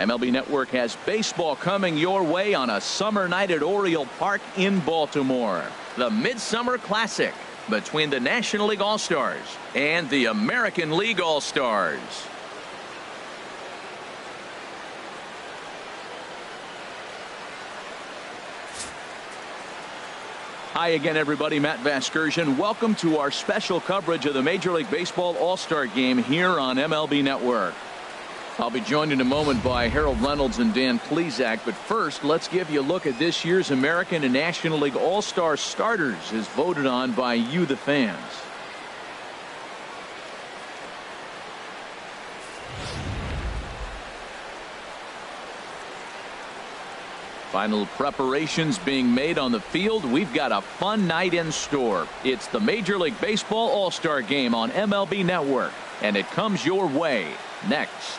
MLB Network has baseball coming your way on a summer night at Oriole Park in Baltimore. The Midsummer Classic between the National League All-Stars and the American League All-Stars. Hi again, everybody. Matt Vasgersian. Welcome to our special coverage of the Major League Baseball All-Star Game here on MLB Network. I'll be joined in a moment by Harold Reynolds and Dan Plesac, but first let's give you a look at this year's American and National League All-Star starters as voted on by you, the fans. Final preparations being made on the field. We've got a fun night in store. It's the Major League Baseball All-Star Game on MLB Network, and it comes your way next.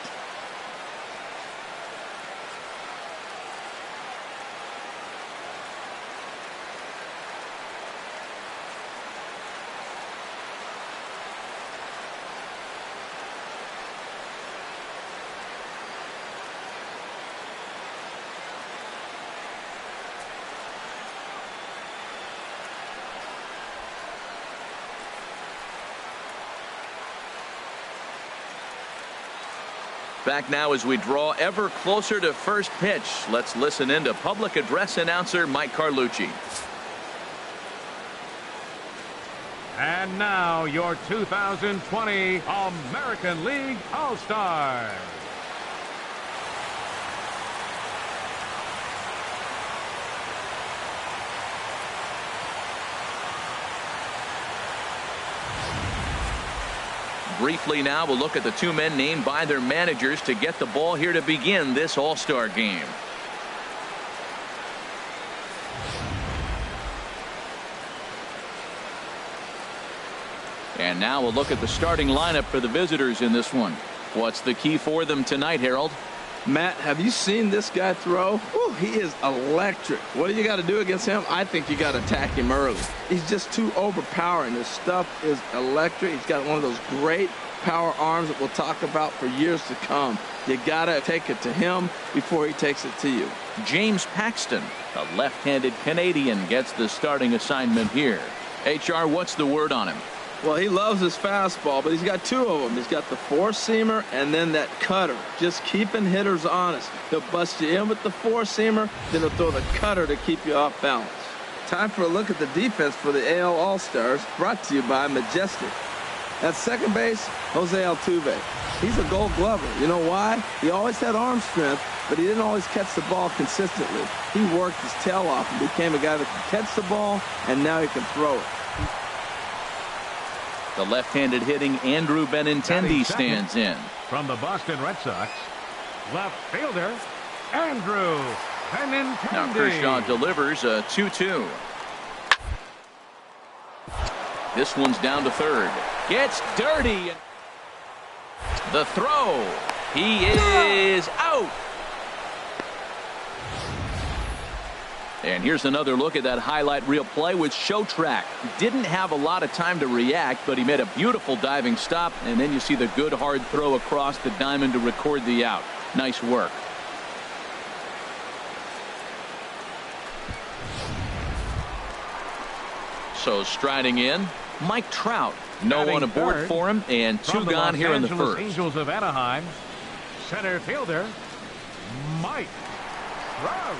Back now as we draw ever closer to first pitch. Let's listen in to public address announcer Mike Carlucci. And now your 2020 American League All-Stars. Briefly now, we'll look at the two men named by their managers to get the ball here to begin this All-Star game. And now we'll look at the starting lineup for the visitors in this one. What's the key for them tonight, Harold? Matt, have you seen this guy throw? Ooh, he is electric. What do you got to do against him? I think you got to attack him early. He's just too overpowering. His stuff is electric. He's got one of those great power arms that we'll talk about for years to come. You got to take it to him before he takes it to you. James Paxton, the left-handed Canadian, gets the starting assignment here. HR, what's the word on him? Well, he loves his fastball, but he's got two of them. He's got the four-seamer and then that cutter. Just keeping hitters honest. He'll bust you in with the four-seamer, then he'll throw the cutter to keep you off balance. Time for a look at the defense for the AL All-Stars, brought to you by Majestic. At second base, Jose Altuve. He's a Gold Glover. You know why? He always had arm strength, but he didn't always catch the ball consistently. He worked his tail off and became a guy that can catch the ball, and now he can throw it. The left-handed hitting Andrew Benintendi stands in. From the Boston Red Sox, left fielder, Andrew Benintendi. Now Kershaw delivers a 2-2. This one's down to third. Gets dirty. The throw. He is out. And here's another look at that highlight reel play with Show Track. Didn't have a lot of time to react, but he made a beautiful diving stop, and then you see the good hard throw across the diamond to record the out. Nice work. So striding in, Mike Trout. No one aboard for him, and two gone here in the first. Angels of Anaheim, center fielder, Mike Trout.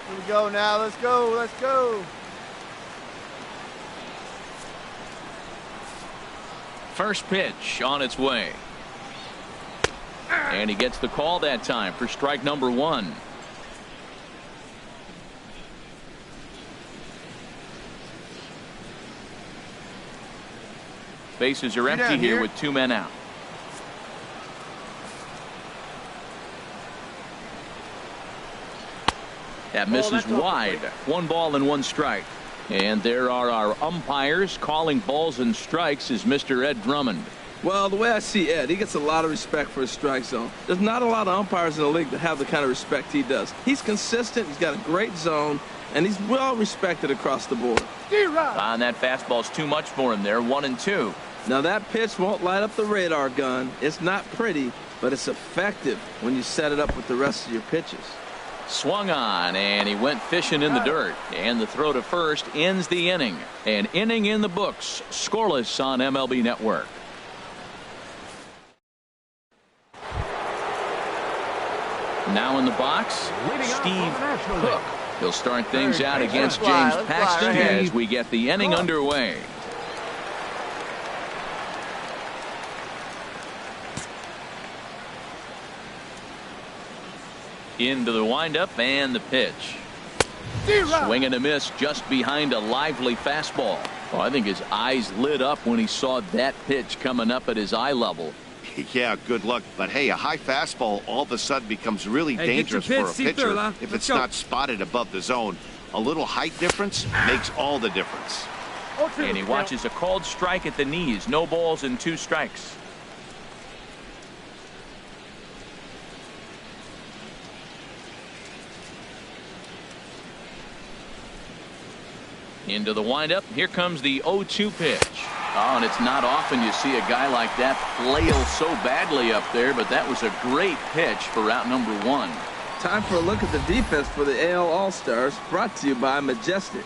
Here we go now. Let's go. Let's go. First pitch on its way. And he gets the call that time for strike number one. Bases are empty here with two men out. That misses wide. One ball and one strike. And there are our umpires. Calling balls and strikes is Mr. Ed Drummond. Well, the way I see Ed, he gets a lot of respect for his strike zone. There's not a lot of umpires in the league that have the kind of respect he does. He's consistent. He's got a great zone, and he's well respected across the board. And that fastball's too much for him there. 1-2. Now that pitch won't light up the radar gun. It's not pretty, but it's effective when you set it up with the rest of your pitches. Swung on, and he went fishing in the dirt. And the throw to first ends the inning. An inning in the books. Scoreless on MLB Network. Now in the box, Steve Cook. He'll start things out against James Paxton as we get the inning underway. Into the windup and the pitch. Swing and a miss just behind a lively fastball. Oh, I think his eyes lit up when he saw that pitch coming up at his eye level. Yeah, good luck. But hey, a high fastball all of a sudden becomes really dangerous for a pitcher if it's not spotted above the zone. A little height difference makes all the difference. And he watches a called strike at the knees. No balls and two strikes. Into the windup. Here comes the 0-2 pitch. Oh, and it's not often you see a guy like that flail so badly up there, but that was a great pitch for out number one. Time for a look at the defense for the AL All-Stars, brought to you by Majestic.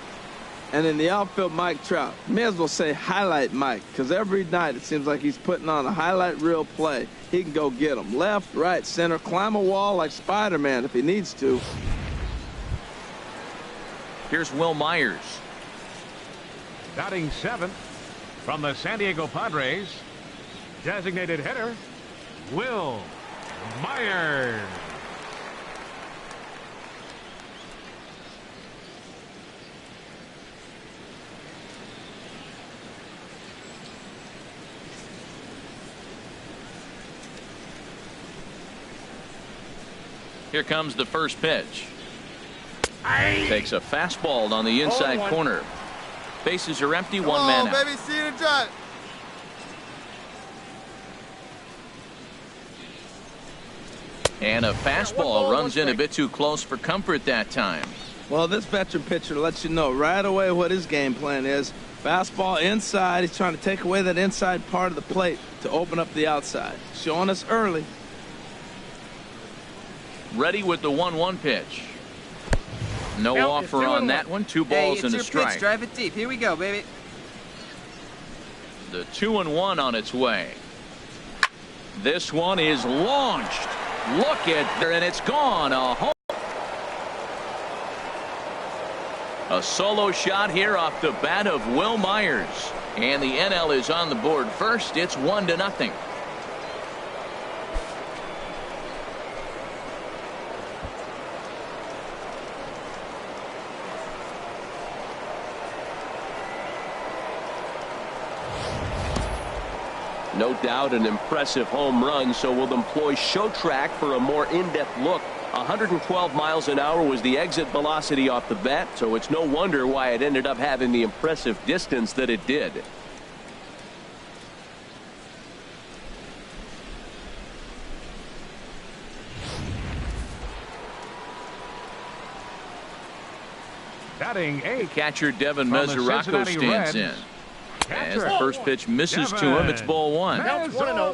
And in the outfield, Mike Trout. May as well say highlight Mike, because every night it seems like he's putting on a highlight reel play. He can go get them left, right, center, climb a wall like Spider-Man if he needs to. Here's Will Myers. Batting seventh from the San Diego Padres, designated hitter, Will Myers. Here comes the first pitch. Takes a fastball on the inside corner. Bases are empty, one man out. Baby, see the drive. And a fastball runs in a bit too close for comfort that time. Well, this veteran pitcher lets you know right away what his game plan is. Fastball inside. He's trying to take away that inside part of the plate to open up the outside. Showing us early. Ready with the 1-1 pitch. No offer on that one. 2 balls and a strike. Pitch. Drive it deep. Here we go, baby. The 2-1 on its way. This one is launched. Look at there, and it's gone. A home. A solo shot here off the bat of Will Myers. And the NL is on the board first. It's 1-0. No doubt an impressive home run, so we'll employ show track for a more in-depth look. 112 miles an hour was the exit velocity off the bat, so it's no wonder why it ended up having the impressive distance that it did. Batting eighth. Catcher Devin Mesoraco stands in. As the first pitch misses to him, it's ball 1. Mesoraco.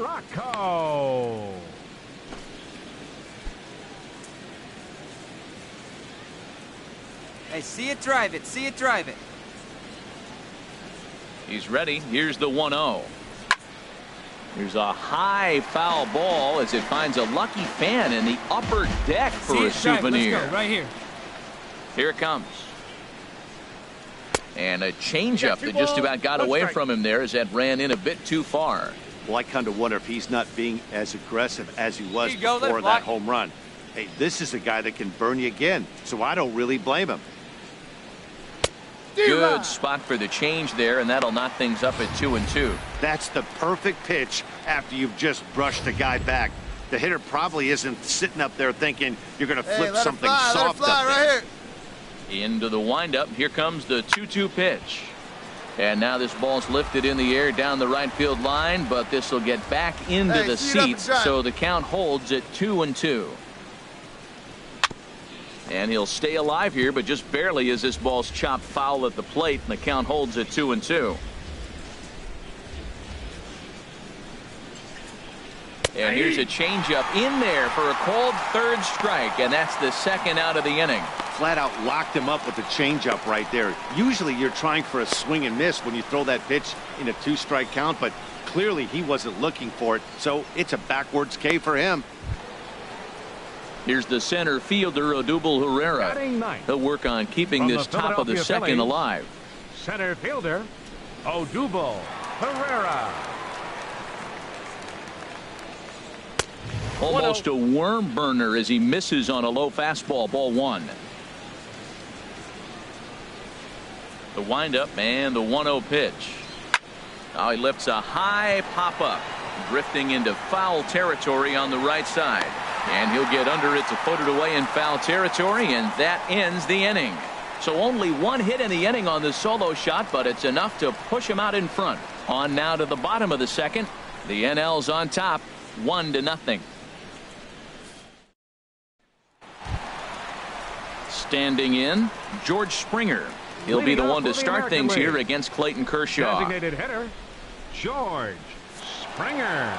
Hey, see it, drive it. See it, drive it. He's ready. Here's the 1-0. Here's a high foul ball as it finds a lucky fan in the upper deck for a souvenir. Let's go, right here. Here it comes. And a changeup that just about got away from him there as that ran in a bit too far. Well, I kind of wonder if he's not being as aggressive as he was before that home run. Hey, this is a guy that can burn you again, so I don't really blame him. Good spot for the change there, and that'll knock things up at 2-2. That's the perfect pitch after you've just brushed a guy back. The hitter probably isn't sitting up there thinking you're going to flip something soft up there. Right here. Into the windup. Here comes the 2-2 pitch. And now this ball's lifted in the air down the right field line, but this will get back into the seats, so the count holds at 2-2. And he'll stay alive here, but just barely as this ball's chopped foul at the plate, and the count holds at 2-2. And here's a changeup in there for a called third strike, and that's the second out of the inning. Flat out locked him up with the changeup right there. Usually you're trying for a swing and miss when you throw that pitch in a 2-strike count, but clearly he wasn't looking for it, so it's a backwards K for him. Here's the center fielder, Odubel Herrera. He'll work on keeping this top of the second alive. Center fielder, Odubel Herrera. Almost a worm burner as he misses on a low fastball, ball 1. The windup and the 1-0 pitch. Now he lifts a high pop-up, drifting into foul territory on the right side. And he'll get under it to put it away in foul territory, and that ends the inning. So only 1 hit in the inning on the solo shot, but it's enough to push him out in front. On now to the bottom of the second. The NL's on top, 1-0. Standing in, George Springer. He'll be the one to start things here against Clayton Kershaw. Designated hitter, George Springer.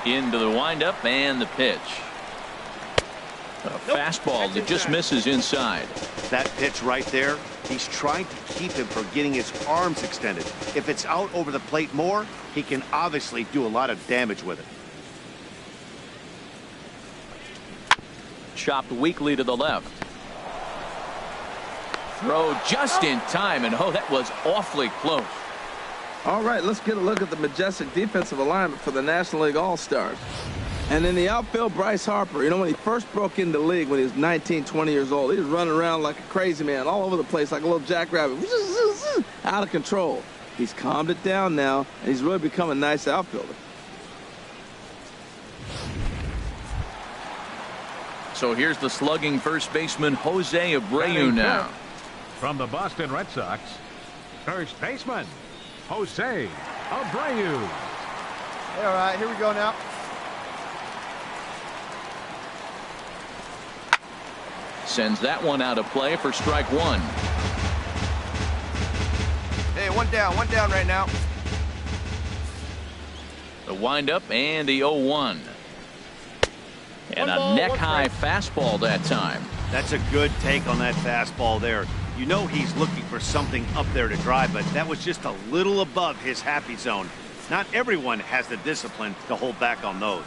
Into the windup and the pitch. A fastball that just misses inside. That pitch right there, he's trying to keep him from getting his arms extended. If it's out over the plate more, he can obviously do a lot of damage with it. Chopped weakly to the left. throw just in time, and oh, that was awfully close. All right, let's get a look at the majestic defensive alignment for the National League All-Stars. And in the outfield, Bryce Harper, you know, when he first broke into the league when he was 19, 20 years old, he was running around like a crazy man all over the place like a little jackrabbit, out of control. He's calmed it down now, and he's really become a nice outfielder. So here's the slugging first baseman, Jose Abreu now. From the Boston Red Sox, first baseman, Jose Abreu. Hey, all right, here we go now. Sends that one out of play for strike one. Hey, one down right now. The windup and the 0-1. And a neck-high fastball that time. That's a good take on that fastball there. You know he's looking for something up there to drive, but that was just a little above his happy zone. Not everyone has the discipline to hold back on those.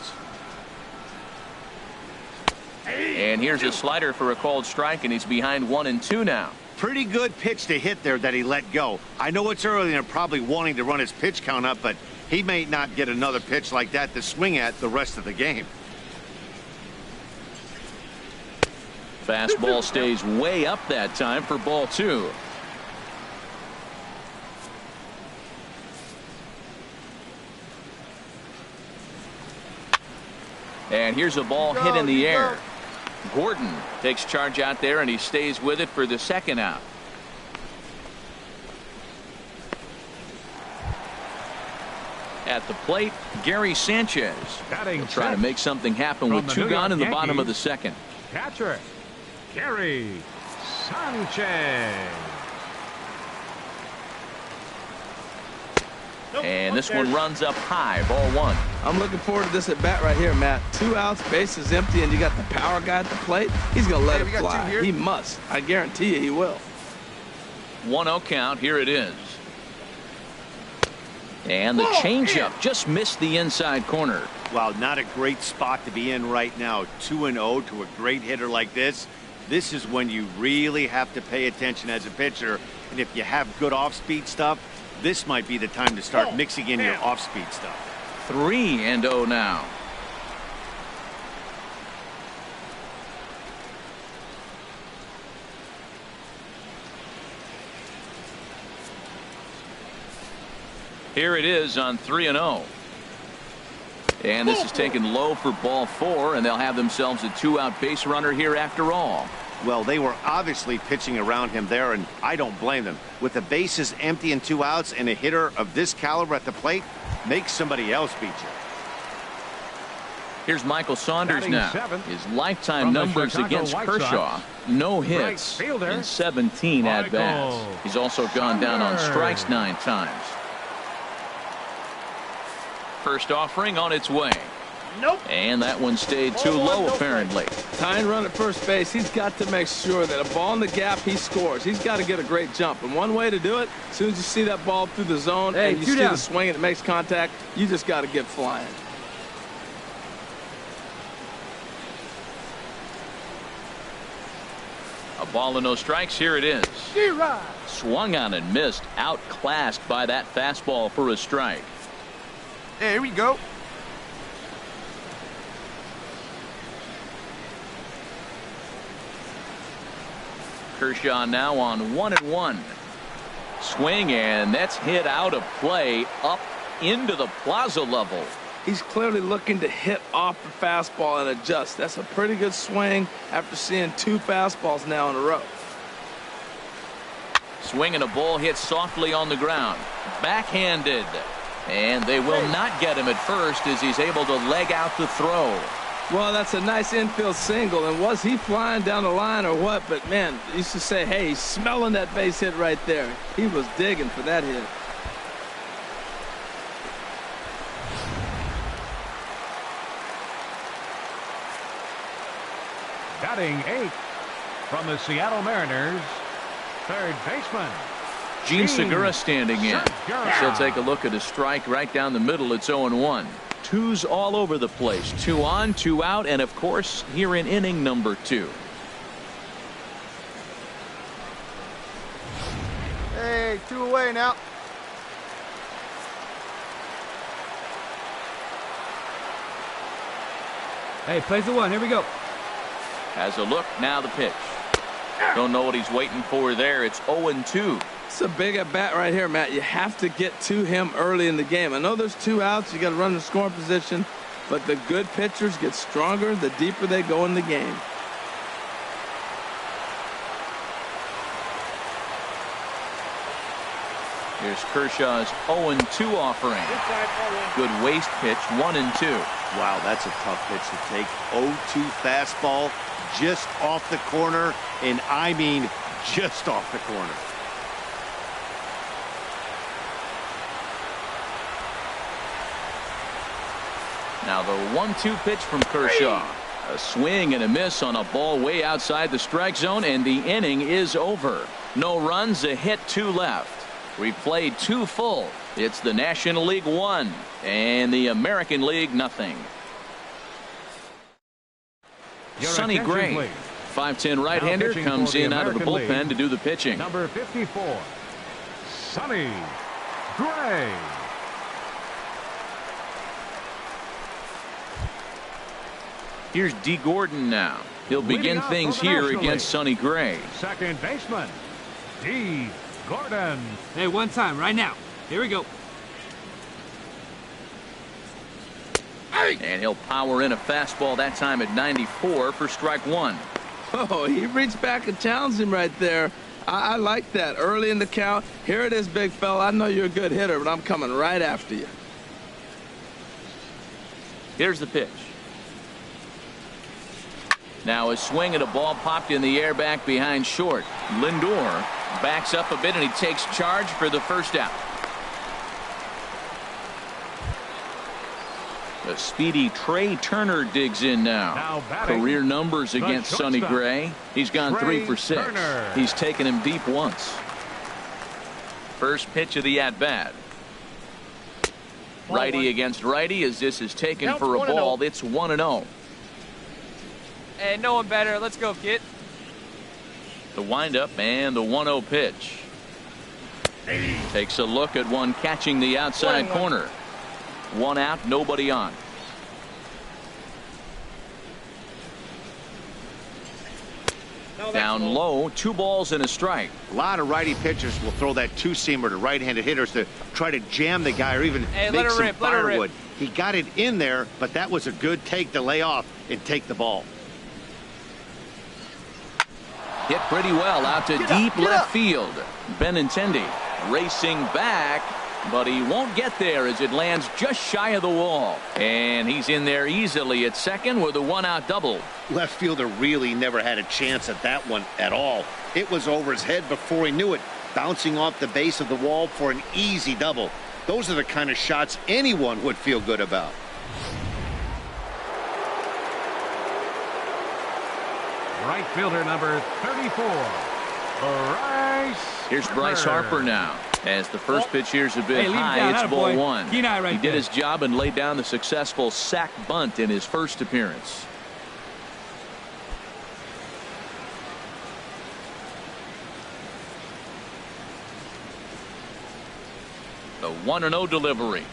And here's a slider for a called strike, and he's behind 1-2 now. Pretty good pitch to hit there that he let go. I know it's early and they're probably wanting to run his pitch count up, but he may not get another pitch like that to swing at the rest of the game. Fastball stays way up that time for ball two. And here's a ball hit in the air. Gordon takes charge out there, and he stays with it for the second out. At the plate, Gary Sanchez will try to make something happen with two gone in the bottom of the second. Catcher, Gary Sanchez. And this one runs up high, ball one. I'm looking forward to this at bat right here, Matt. 2 outs, bases empty, and you got the power guy at the plate. He's going to let it fly. He must. I guarantee you he will. 1-0 count. Here it is. And the changeup just missed the inside corner. Wow, not a great spot to be in right now. 2-0 to a great hitter like this. This is when you really have to pay attention as a pitcher. And if you have good off-speed stuff, this might be the time to start mixing in your off-speed stuff. 3-0 now. Here it is on 3-0. And this is taken low for ball four, and they'll have themselves a 2-out base runner here after all. Well, they were obviously pitching around him there, and I don't blame them. With the bases empty and 2 outs and a hitter of this caliber at the plate, make somebody else beat you. Here's Michael Saunders now. His lifetime numbers against Kershaw. No hits in 17 at-bats. He's also gone down on strikes 9 times. First offering on its way. Nope. And that one stayed too low, apparently. Tying run at first base, he's got to make sure that a ball in the gap, he scores. He's got to get a great jump. And one way to do it, as soon as you see that ball through the zone and you see the swing and it makes contact, you just got to get flying. A ball and no strikes. Here it is. Swung on and missed. Outclassed by that fastball for a strike. Hey, here we go. Kershaw now on 1-1. Swing, and that's hit out of play up into the plaza level. He's clearly looking to hit off the fastball and adjust. That's a pretty good swing after seeing 2 fastballs now in a row. Swing and a ball hit softly on the ground. Backhanded. And they will not get him at first as he's able to leg out the throw. Well, that's a nice infield single, and was he flying down the line or what? But, man, used to say, hey, he's smelling that base hit right there. He was digging for that hit. Batting 8th from the Seattle Mariners, third baseman, Gene Segura standing in. She'll take a look at a strike right down the middle. It's 0-1. 2s all over the place. 2 on, 2 out, and of course here in inning number 2. 2 away now. Hey, plays the 1. Here we go. Has a look. Now the pitch. Don't know what he's waiting for there. It's 0-2. It's a big at bat right here, Matt. You have to get to him early in the game. I know there's 2 outs. You got to run the scoring position. But the good pitchers get stronger the deeper they go in the game. Here's Kershaw's 0-2 offering. Good waist pitch, 1-2. Wow, that's a tough pitch to take. 0-2 fastball just off the corner, and I mean just off the corner. Now the 1-2 pitch from Kershaw. A swing and a miss on a ball way outside the strike zone, and the inning is over. No runs, a hit, 2 left. We've played 2 full. It's the National League 1 and the American League nothing. Sonny Gray, 5'10" right-hander, comes in out of the bullpen to do the pitching. Number 54, Sonny Gray. Here's D. Gordon now. He'll begin things here against Sonny Gray. Second baseman, D. Gordon. Hey, 1 time right now. Here we go. And he'll power in a fastball that time at 94 for strike 1. Oh, he reached back and challenged him right there. I like that. Early in the count. Here it is, big fella. I know you're a good hitter, but I'm coming right after you. Here's the pitch. Now a swing and a ball popped in the air back behind short. Lindor backs up a bit and he takes charge for the first out. The speedy Trey Turner digs in now. Career numbers against Sonny Gray. He's gone 3 for 6. He's taken him deep once. First pitch of the at-bat. Righty against righty as this is taken for a ball. It's 1-0. Hey, no one better. Let's go, kid. The windup and the 1-0 pitch. Takes a look at one catching the outside corner. 1 out, nobody on. Down low, 2 balls and a strike. A lot of righty pitchers will throw that 2-seamer to right-handed hitters to try to jam the guy or even make some firewood. He got it in there, but that was a good take to lay off and take the ball. Hit pretty well out to deep left field. Benintendi racing back, but he won't get there as it lands just shy of the wall. And he's in there easily at second with a 1-out double. Left fielder really never had a chance at that one at all. It was over his head before he knew it, bouncing off the base of the wall for an easy double. Those are the kind of shots anyone would feel good about. Right fielder number 34, Bryce. Here's Bryce Harper now. As the first pitch here's a bit high, down, it's ball 1. Right he did his job and laid down the successful sac bunt in his first appearance. The 1-0 delivery.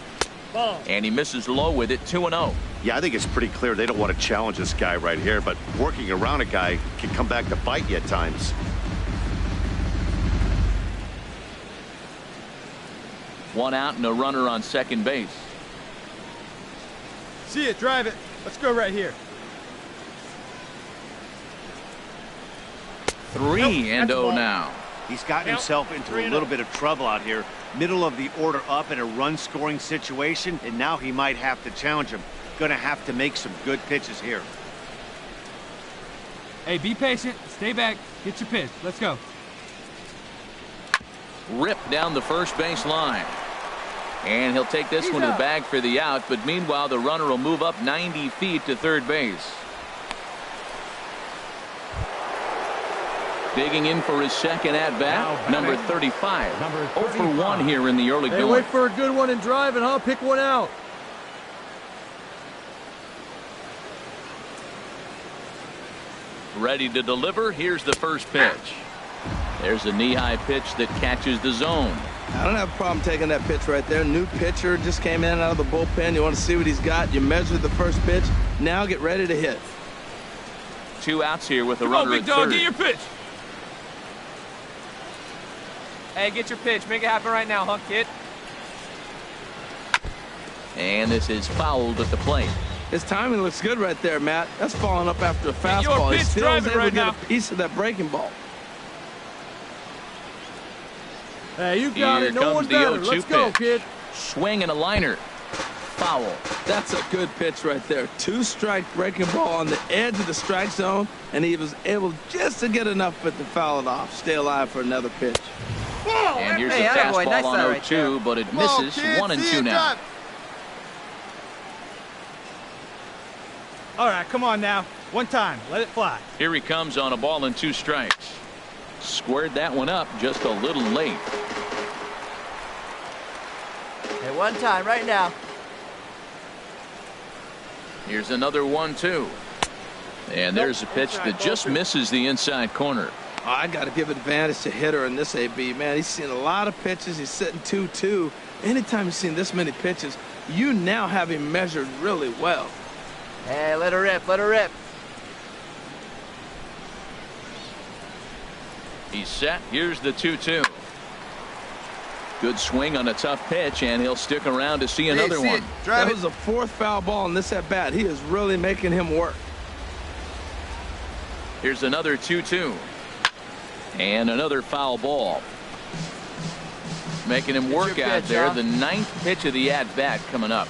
And he misses low with it, 2-0. Yeah, I think it's pretty clear they don't want to challenge this guy right here, but working around a guy can come back to bite you at times. One out and a runner on second base. See it, drive it. Let's go right here. 3-0 now. He's gotten himself into a little bit of trouble out here. Middle of the order up in a run-scoring situation, and now he might have to challenge him. Going to have to make some good pitches here. Hey, be patient. Stay back. Get your pitch. Let's go. Ripped down the first base line. And he'll take this one to the bag for the out, but meanwhile the runner will move up 90 feet to third base. Digging in for his second at-bat, number 35. 0 for 1 here in the early going. Wait for a good one and drive it, huh? Pick one out. Ready to deliver. Here's the first pitch. There's a knee-high pitch that catches the zone. I don't have a problem taking that pitch right there. New pitcher just came in out of the bullpen. You want to see what he's got. You measure the first pitch. Now get ready to hit. 2 outs here with a Come runner on, at big dog, third. get your pitch. Hey, get your pitch. Make it happen right now, huh, kid? And this is fouled at the plate. His timing looks good right there, Matt. That's falling up after a Hey, your fastball. He pitch still is driving able right to get now. a piece of that breaking ball. Hey, you got Here it. No comes one the better. 0-2 Let's go, pitch. kid. Swing and a liner. Foul. That's a good pitch right there. 2-strike breaking ball on the edge of the strike zone, and he was able just to get enough of it to foul it off. Stay alive for another pitch. And here's Hey, the attaboy, fastball nice on shot right 0-2, but it misses. 1-2 now. All right, come on now. One time. Let it fly. Here he comes on a ball and 2 strikes. Squared that one up just a little late. Hey, one time right now. Here's another 1-2. And there's a pitch that just misses the inside corner. Oh, I got to give advantage to hitter in this AB, man. He's seen a lot of pitches. He's sitting 2-2. Anytime you've seen this many pitches, you now have him measured really well. Hey, let her rip. Let her rip. He's set. Here's the 2-2. Good swing on a tough pitch, and he'll stick around to see another one. That was the 4th foul ball in this at-bat. He is really making him work. Here's another 2-2. And another foul ball. Making him work out there. The 9th pitch of the at-bat coming up.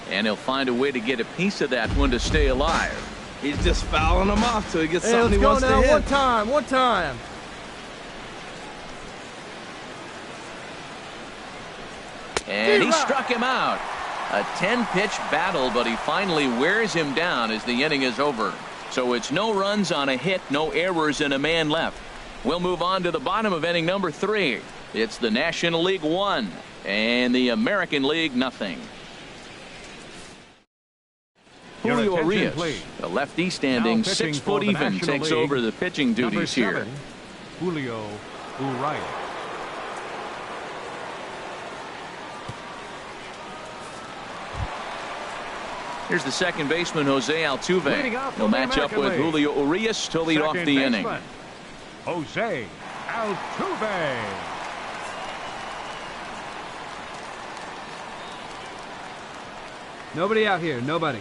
And he'll find a way to get a piece of that one to stay alive. He's just fouling them off till he gets Hey, something let's he go wants now. to hit. One time. One time. And he struck him out. A 10-pitch battle, but he finally wears him down as the inning is over. So it's no runs on a hit, no errors, and a man left. We'll move on to the bottom of inning number 3. It's the National League 1 and the American League nothing. Julio Urias, the lefty standing 6 foot even, takes over the pitching duties here. Julio Urias. Here's the second baseman, Jose Altuve. He'll match up with Julio Urias to lead off the inning. Jose Altuve. Nobody out here. Nobody.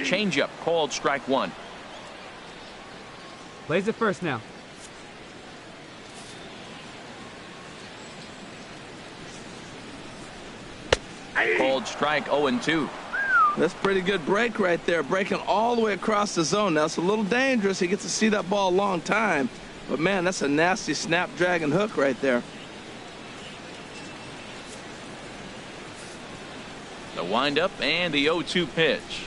Changeup called strike 1. Plays it first now. Called strike 0-2. That's a pretty good break right there, breaking all the way across the zone. Now, it's a little dangerous. He gets to see that ball a long time. But, man, that's a nasty snapdragon hook right there. The windup and the 0-2 pitch.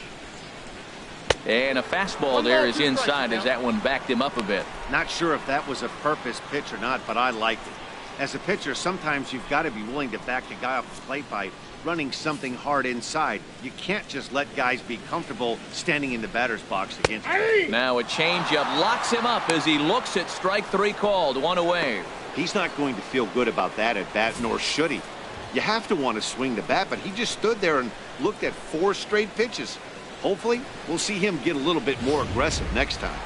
And a fastball there is inside as that one backed him up a bit. Not sure if that was a purpose pitch or not, but I liked it. As a pitcher, sometimes you've got to be willing to back the guy off the plate by running something hard inside. You can't just let guys be comfortable standing in the batter's box against him. Now a changeup locks him up as he looks at strike 3 called. 1 away. He's not going to feel good about that at bat, nor should he. You have to want to swing the bat, but he just stood there and looked at 4 straight pitches. Hopefully, we'll see him get a little bit more aggressive next time.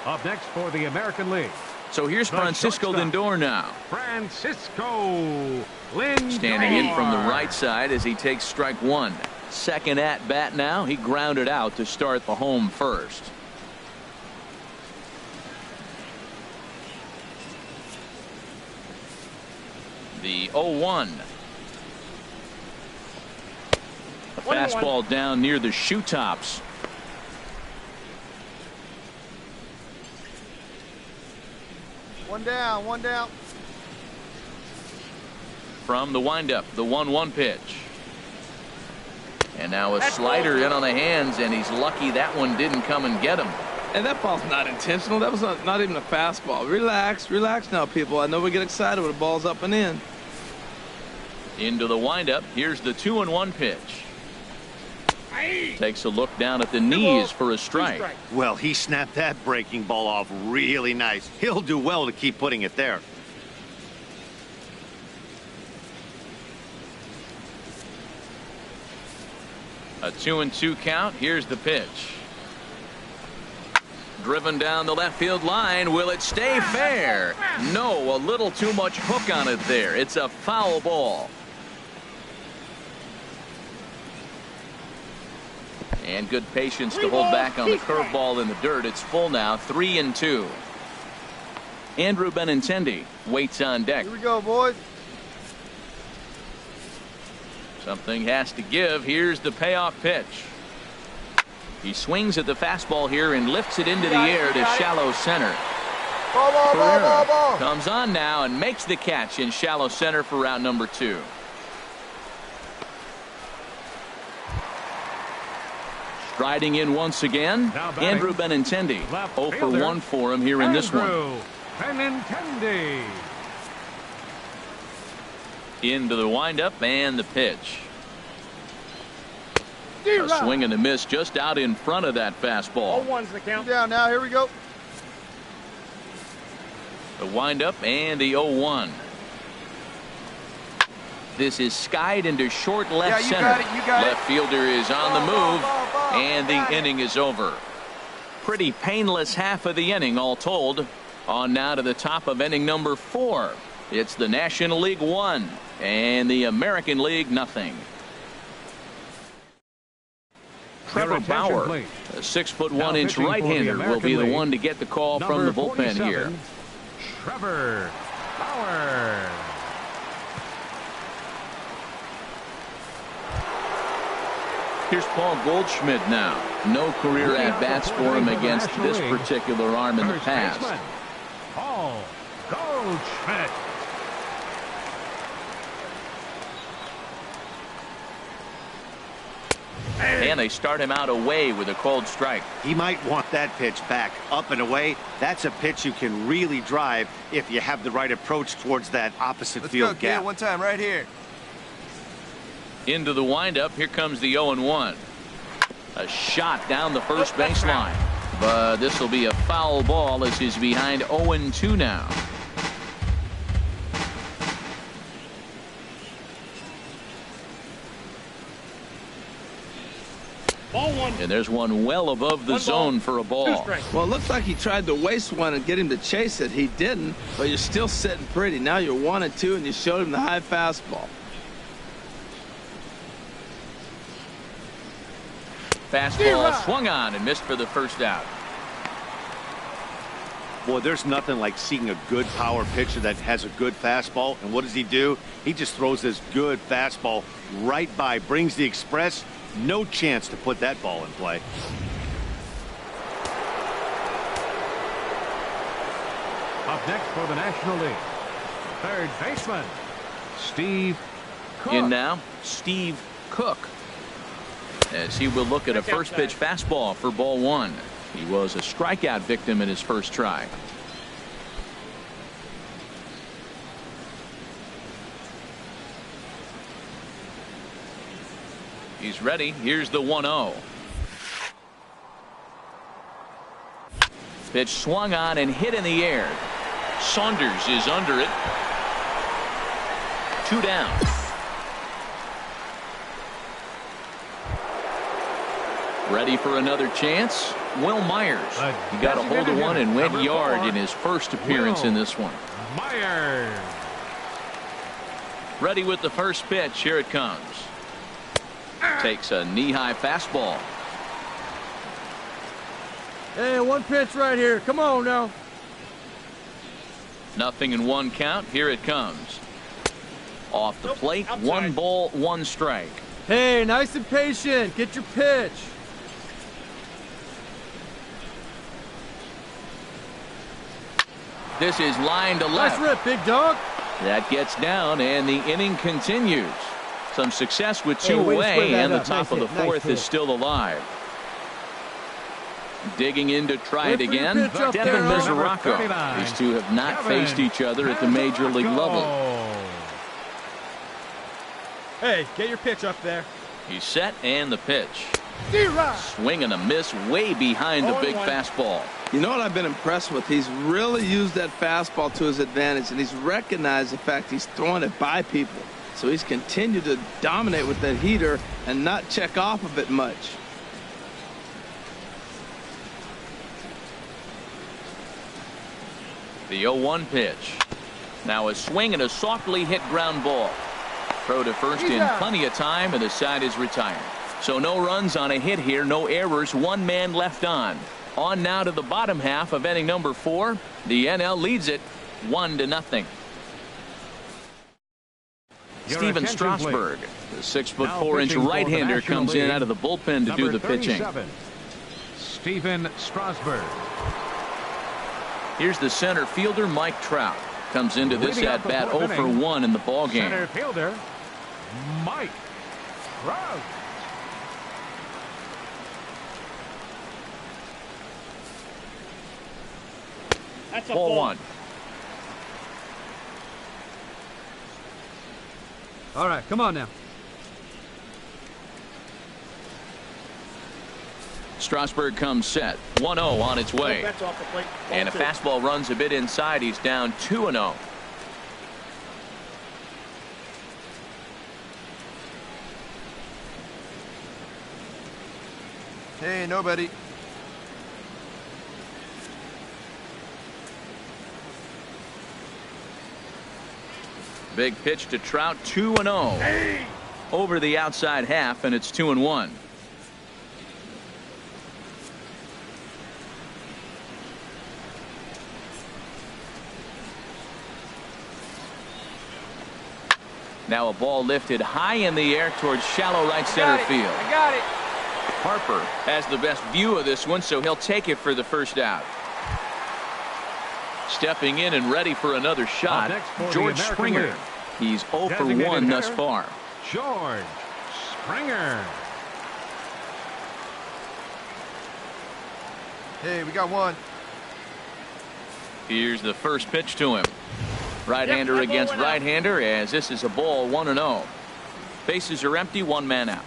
Up next for the American League. So here's Francisco Lindor now. Francisco Lindor. Standing in from the right side as he takes strike 1. Second at bat now. He grounded out to start the home first. The 0-1. A fastball down near the shoe tops. One down, one down. From the windup, the 1-1 pitch. And now a slider in on the hands, and he's lucky that one didn't come and get him. And that ball's not intentional. That was not even a fastball. Relax, relax now, people. I know we get excited when the ball's up and in. Into the windup. Here's the 2-1 pitch. Takes a look down at the knees for a strike. Well, he snapped that breaking ball off really nice. He'll do well to keep putting it there. A 2-2 count. Here's the pitch. Driven down the left field line. Will it stay fair? No, a little too much hook on it there. It's a foul ball. And good patience to hold back on the curveball in the dirt. It's full now, 3-2. Andrew Benintendi waits on deck. Here we go, boys. Something has to give. Here's the payoff pitch. He swings at the fastball here and lifts it into the air to shallow center. Ball. Comes on now and makes the catch in shallow center for round number 2. Striding in once again, Andrew Benintendi. 0 for 1 for him here in this one. Benintendi. Into the windup and the pitch. A swing and a miss just out in front of that fastball. 0-1's the count. Down now. Here we go. The windup and the 0-1. This is skied into short left center. Left fielder is on the move, and the inning is over. Pretty painless half of the inning all told. On now to the top of inning number 4. It's the National League 1 and the American League nothing. Trevor Bauer, a 6'1" right-hander, will be the one to get the call from the bullpen here. Trevor Bauer. Here's Paul Goldschmidt now. No career at-bats for him against this particular arm in the past. Paul Goldschmidt. And they start him out away with a cold strike. He might want that pitch back up and away. That's a pitch you can really drive if you have the right approach towards that opposite field gap. One time right here. Into the windup. Here comes the 0-1. A shot down the first baseline. But this will be a foul ball as he's behind 0-2 now. And there's one well above the zone for a ball. Well, it looks like he tried to waste one and get him to chase it. He didn't, but you're still sitting pretty. Now you're 1-2, and you showed him the high fastball. Fastball swung on and missed for the first out. Boy, there's nothing like seeing a good power pitcher that has a good fastball. And what does he do? He just throws this good fastball right by, brings the express. No chance to put that ball in play. Up next for the National League, third baseman, Steve Cook. In now, Steve Cook. As he will look at a first pitch fastball for ball 1. He was a strikeout victim in his first try. He's ready. Here's the 1-0. Pitch swung on and hit in the air. Saunders is under it. 2 down. Ready for another chance. Will Myers. He got a hold of one and went yard in his first appearance in this one. Myers. Ready with the first pitch. Here it comes. Takes a knee-high fastball. Hey, one pitch right here. Come on now. 0-1 count. Here it comes. Off the plate. 1 ball, 1 strike. Hey, nice and patient. Get your pitch. This is line to left. Nice rip, big dog. That gets down, and the inning continues. Some success with two away, and the top of the fourth is still alive. Digging in to try it again, Devin Mesoraco. These two have not faced each other at the major league level. Hey, get your pitch up there. He's set, and the pitch. Swing and a miss way behind the big fastball. You know what I've been impressed with? He's really used that fastball to his advantage, and he's recognized the fact he's throwing it by people. So he's continued to dominate with that heater and not check off of it much. The 0-1 pitch. Now a swing and a softly hit ground ball. Throw to first in plenty of time, and the side is retired. So no runs on a hit here, no errors, one man left on. On now to the bottom half of inning number 4. The NL leads it 1-0. Steven Strasburg, the 6'4" right-hander, comes in out of the bullpen to do the pitching. Steven Strasburg. Here's the center fielder, Mike Trout. Comes into this at-bat 0 for 1 in the ballgame. Center fielder, Mike Trout. That's a ball 1. All right, come on now. Strasburg comes set. 1-0 on its way. And a fastball runs a bit inside. He's down 2-0. Hey, nobody. Big pitch to Trout, 2-0. Over the outside half, and it's 2-1. Now a ball lifted high in the air towards shallow right center field. I got it. Harper has the best view of this one, so he'll take it for the first out. Stepping in and ready for another shot, George Springer. He's 0 for 1 thus far. George Springer. Hey, we got one. Here's the first pitch to him. Right-hander against right-hander, as this is a ball, 1-0. Bases are empty, one man out.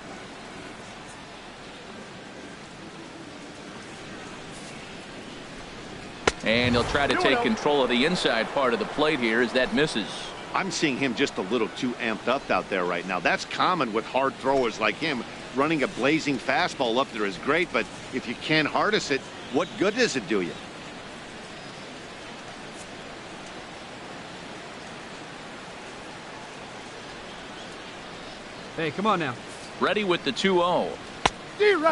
And he'll try to take control of the inside part of the plate here as that misses. I'm seeing him just a little too amped up out there right now. That's common with hard throwers like him. Running a blazing fastball up there is great, but if you can't harness it, what good does it do you? Hey, come on now. Ready with the 2-0.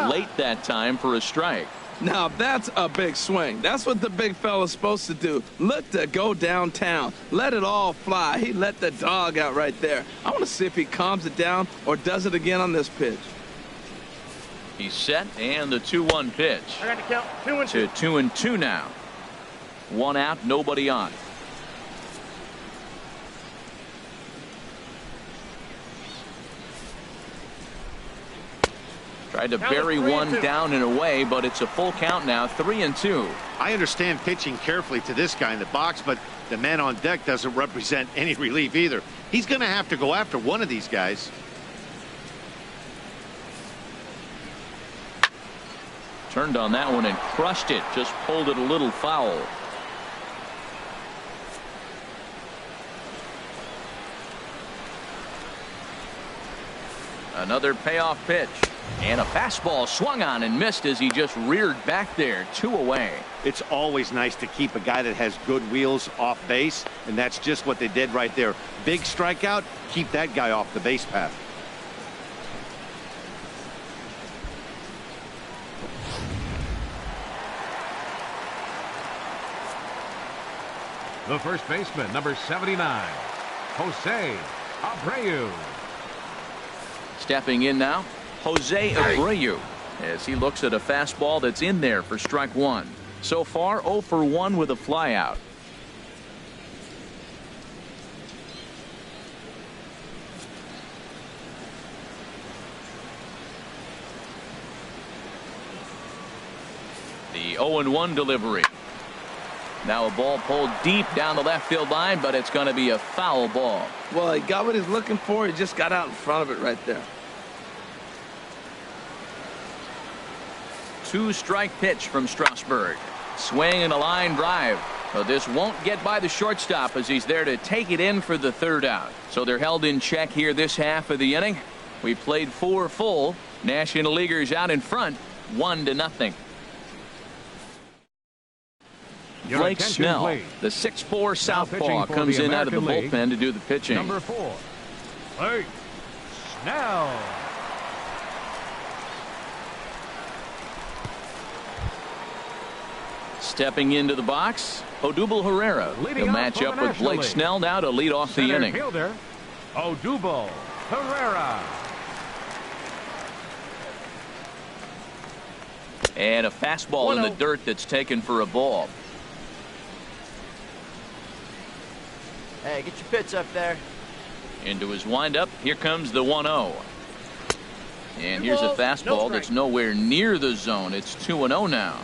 Late that time for a strike. Now that's a big swing. That's what the big fella's supposed to do. Look to go downtown. Let it all fly. He let the dog out right there. I want to see if he calms it down or does it again on this pitch. He's set, and the 2-1 pitch. I got to count 2 and 2. To 2-2 now. One out, nobody on. Tried to bury one down and away, but it's a full count now, 3-2. I understand pitching carefully to this guy in the box, but the man on deck doesn't represent any relief either. He's going to have to go after one of these guys. Turned on that one and crushed it. Just pulled it a little foul. Another payoff pitch. And a fastball swung on and missed as he just reared back there. 2 away. It's always nice to keep a guy that has good wheels off base, and that's just what they did right there. Big strikeout, keep that guy off the base path. The first baseman, number 79, Jose Abreu. Stepping in now, Jose Abreu, as he looks at a fastball that's in there for strike 1. So far 0 for 1 with a flyout. 0-1 delivery. Now a ball pulled deep down the left field line, but it's going to be a foul ball. Well, he got what he's looking for. He just got out in front of it right there. 2-strike pitch from Strasburg. Swing and a line drive. But this won't get by the shortstop as he's there to take it in for the 3rd out. So they're held in check here this half of the inning. We played 4 full. National Leaguers out in front, 1-0. Blake Snell, the 6'4" southpaw, comes in out of the bullpen to do the pitching. Number 4, Blake Snell. Stepping into the box, Odubel Herrera. He'll match up with Blake Snell now to lead off the inning. Fielder, Odubel Herrera. And a fastball in the dirt that's taken for a ball. Hey, get your pitch up there. Into his windup. Here comes the 1-0. And here's a fastball that's nowhere near the zone. It's 2-0 now.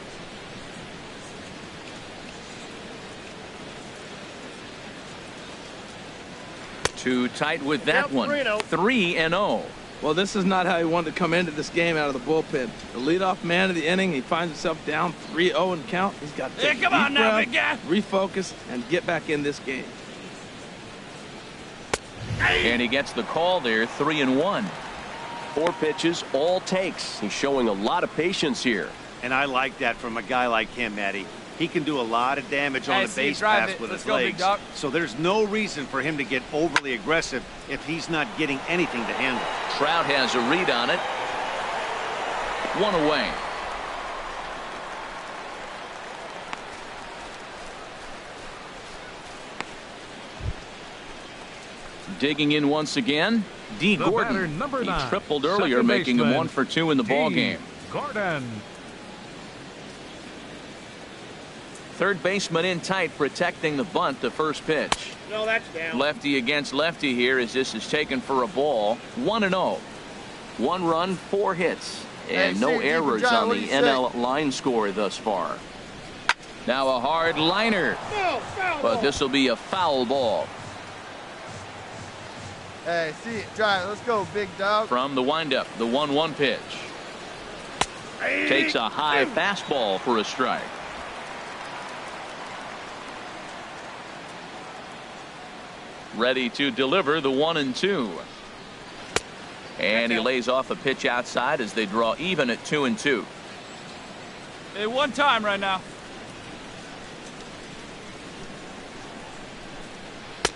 Too tight with that one. 3-0. Well, this is not how he wanted to come into this game out of the bullpen. The leadoff man of the inning, he finds himself down 3-0 and count. He's got to take a deep breath, refocus, and get back in this game. And he gets the call there, 3-1. 4 pitches, all takes. He's showing a lot of patience here. And I like that from a guy like him, Eddie. He can do a lot of damage on a base pass with his legs. So there's no reason for him to get overly aggressive if he's not getting anything to handle. Trout has a read on it. 1 away. Digging in once again, D. Gordon. He tripled earlier, making him 1 for 2 in the ball game. Gordon. Third baseman in tight, protecting the bunt. The first pitch. No, that's down. Lefty against lefty here as this is taken for a ball. 1-0. 1 run, 4 hits, and no errors on the NL line score thus far. Now a hard liner, but this will be a foul ball. Hey, see it. Drive. Let's go, big dog. From the windup, the 1-1 pitch. Takes a high fastball for a strike. Ready to deliver the 1-2. And he lays off a pitch outside as they draw even at 2-2. Hey, 1 time right now.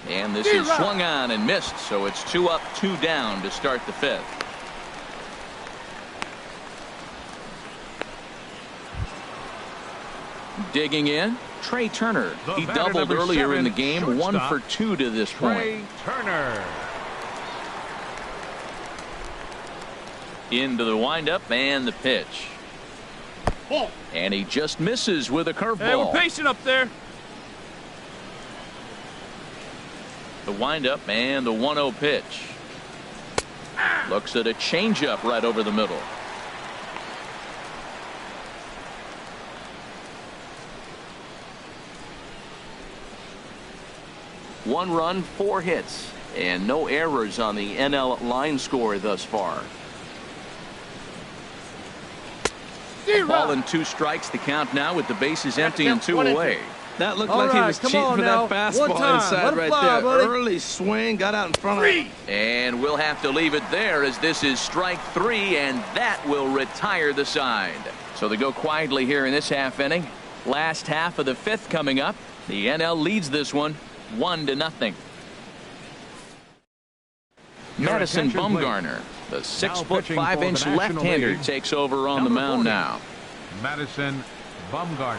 And this is swung on and missed, so it's 2 up, 2 down to start the 5th. Digging in, Trey Turner. He doubled earlier in the game, 1 for 2 to this point. Trey Turner. Into the windup and the pitch. And he just misses with a curveball. Hey, we're patient up there. The windup and the 1-0 pitch. Looks at a changeup right over the middle. One run, 4 hits, and no errors on the NL line score thus far. Ball and 2 strikes, the count now with the bases empty and 2 away. That looked like he was cheating for that fastball inside right there. Early swing, got out in front of it. And we'll have to leave it there as this is strike 3, and that will retire the side. So they go quietly here in this half inning. Last half of the 5th coming up. The NL leads this one 1-0. Madison Bumgarner, the 6'5" left-hander, takes over on the mound now. Madison Bumgarner.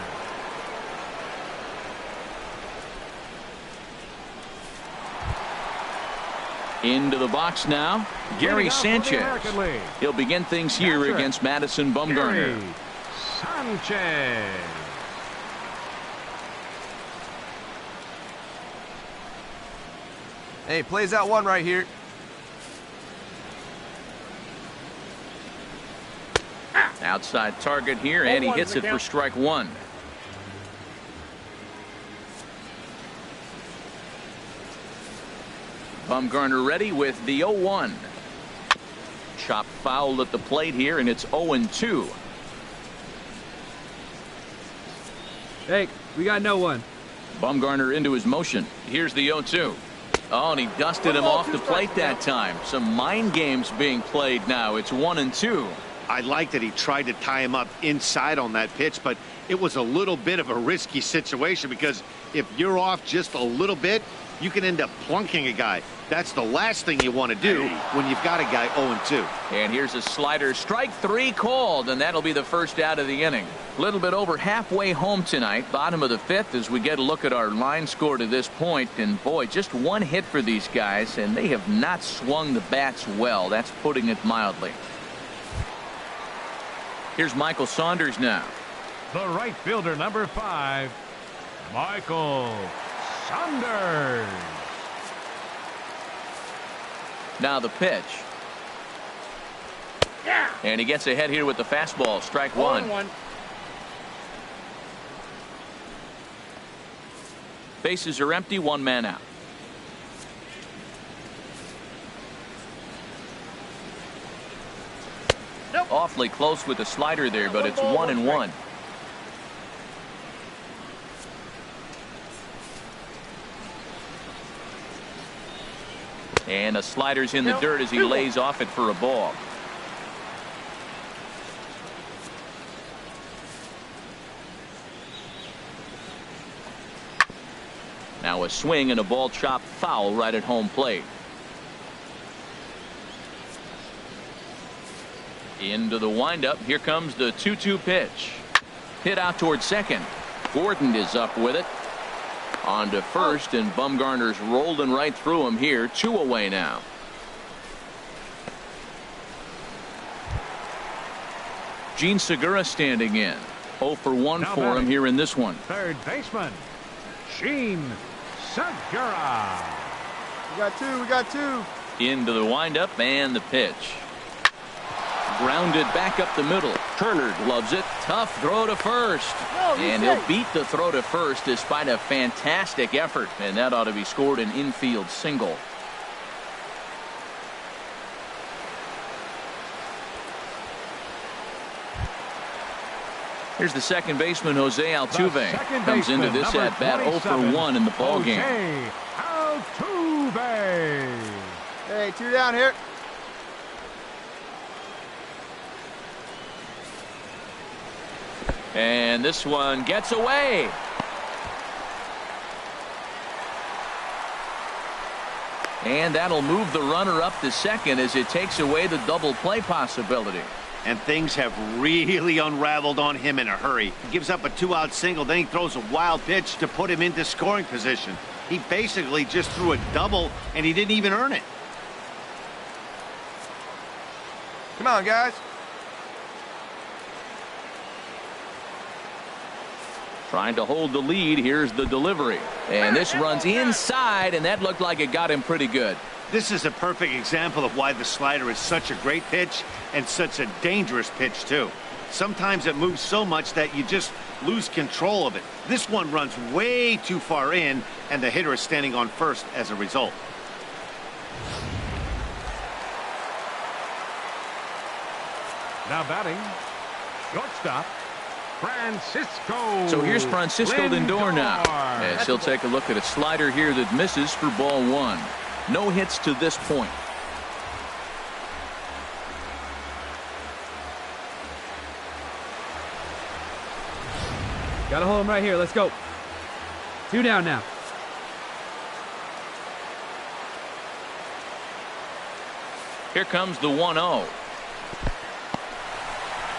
Into the box now, Gary Sanchez. He'll begin things here against Madison Bumgarner. Gary Sanchez. Hey, plays out 1 right here. Outside target here, and he hits it for strike one. Bumgarner ready with the 0-1. Chop foul at the plate here, and it's 0-2. Hey, we got no one. Bumgarner into his motion. Here's the 0-2. Oh, and he dusted him off the plate that time. Some mind games being played now. It's 1-2. I like that he tried to tie him up inside on that pitch, but it was a little bit of a risky situation because if you're off just a little bit, you can end up plunking a guy. That's the last thing you want to do when you've got a guy 0-2. And here's a slider. Strike three called, and that'll be the first out of the inning. A little bit over halfway home tonight, bottom of the fifth, as we get a look at our line score to this point. And boy, just one hit for these guys, and they have not swung the bats well. That's putting it mildly. Here's Michael Saunders now. The right fielder, number 5, Michael Saunders. Now the pitch. Yeah. And he gets ahead here with the fastball. Strike one. Bases are empty. One man out. Nope. Awfully close with the slider there, but it's 1-1. And a slider's in the dirt as he lays off it for a ball. Now a swing and a ball chopped foul right at home plate. Into the windup. Here comes the 2-2 pitch. Hit out towards second. Gordon is up with it. On to first, and Bumgarner's rolling right through him here. 2 away now. Gene Segura standing in. 0 for 1 now for him here in this one. Third baseman, Gene Segura. We got two. Into the windup and the pitch. Grounded back up the middle. Turner loves it. Tough throw to first. And he'll beat the throw to first despite a fantastic effort. And that ought to be scored an infield single. Here's the second baseman, Jose Altuve. Comes into this at bat 0 for 1 in the ball game. Altuve. Hey, 2 down here. And this one gets away. And that'll move the runner up to second as it takes away the double play possibility. And things have really unraveled on him in a hurry. He gives up a 2-out single, then he throws a wild pitch to put him into scoring position. He basically just threw a double, and he didn't even earn it. Come on, guys. Trying to hold the lead. Here's the delivery. And this runs inside, and that looked like it got him pretty good. This is a perfect example of why the slider is such a great pitch and such a dangerous pitch, too. Sometimes it moves so much that you just lose control of it. This one runs way too far in, and the hitter is standing on first as a result. Now batting, shortstop, Francisco. So here's Francisco Lindor now, as he'll take a look at a slider here that misses for ball 1. No hits to this point. Gotta hold him right here. Let's go. 2 down now. Here comes the 1-0.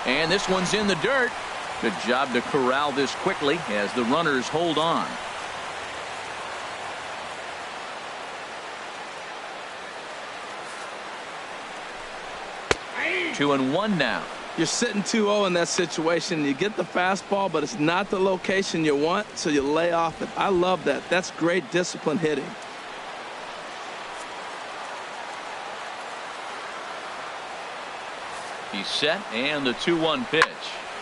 And this one's in the dirt. Good job to corral this quickly as the runners hold on. Two and one now. You're sitting 2-0 in that situation. You get the fastball, but it's not the location you want, so you lay off it. I love that. That's great discipline hitting. He's set, and the 2-1 pitch.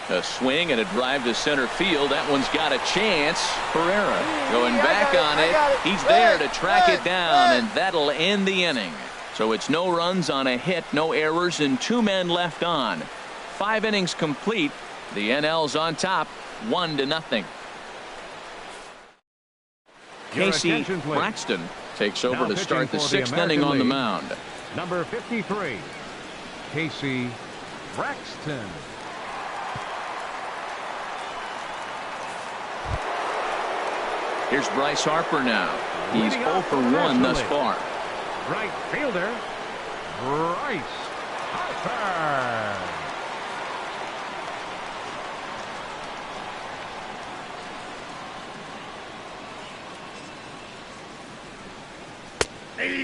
A swing and a drive to center field. That one's got a chance. Pereira going back on it. He's there to track it down, and that'll end the inning. So it's no runs on a hit, no errors, and 2 men left on. 5 innings complete. The NL's on top, 1-0. Casey Braxton takes over to start the 6th inning on the mound. Number 53, Casey Braxton. Here's Bryce Harper now. He's 0 for 1 thus far. Right fielder, Bryce Harper.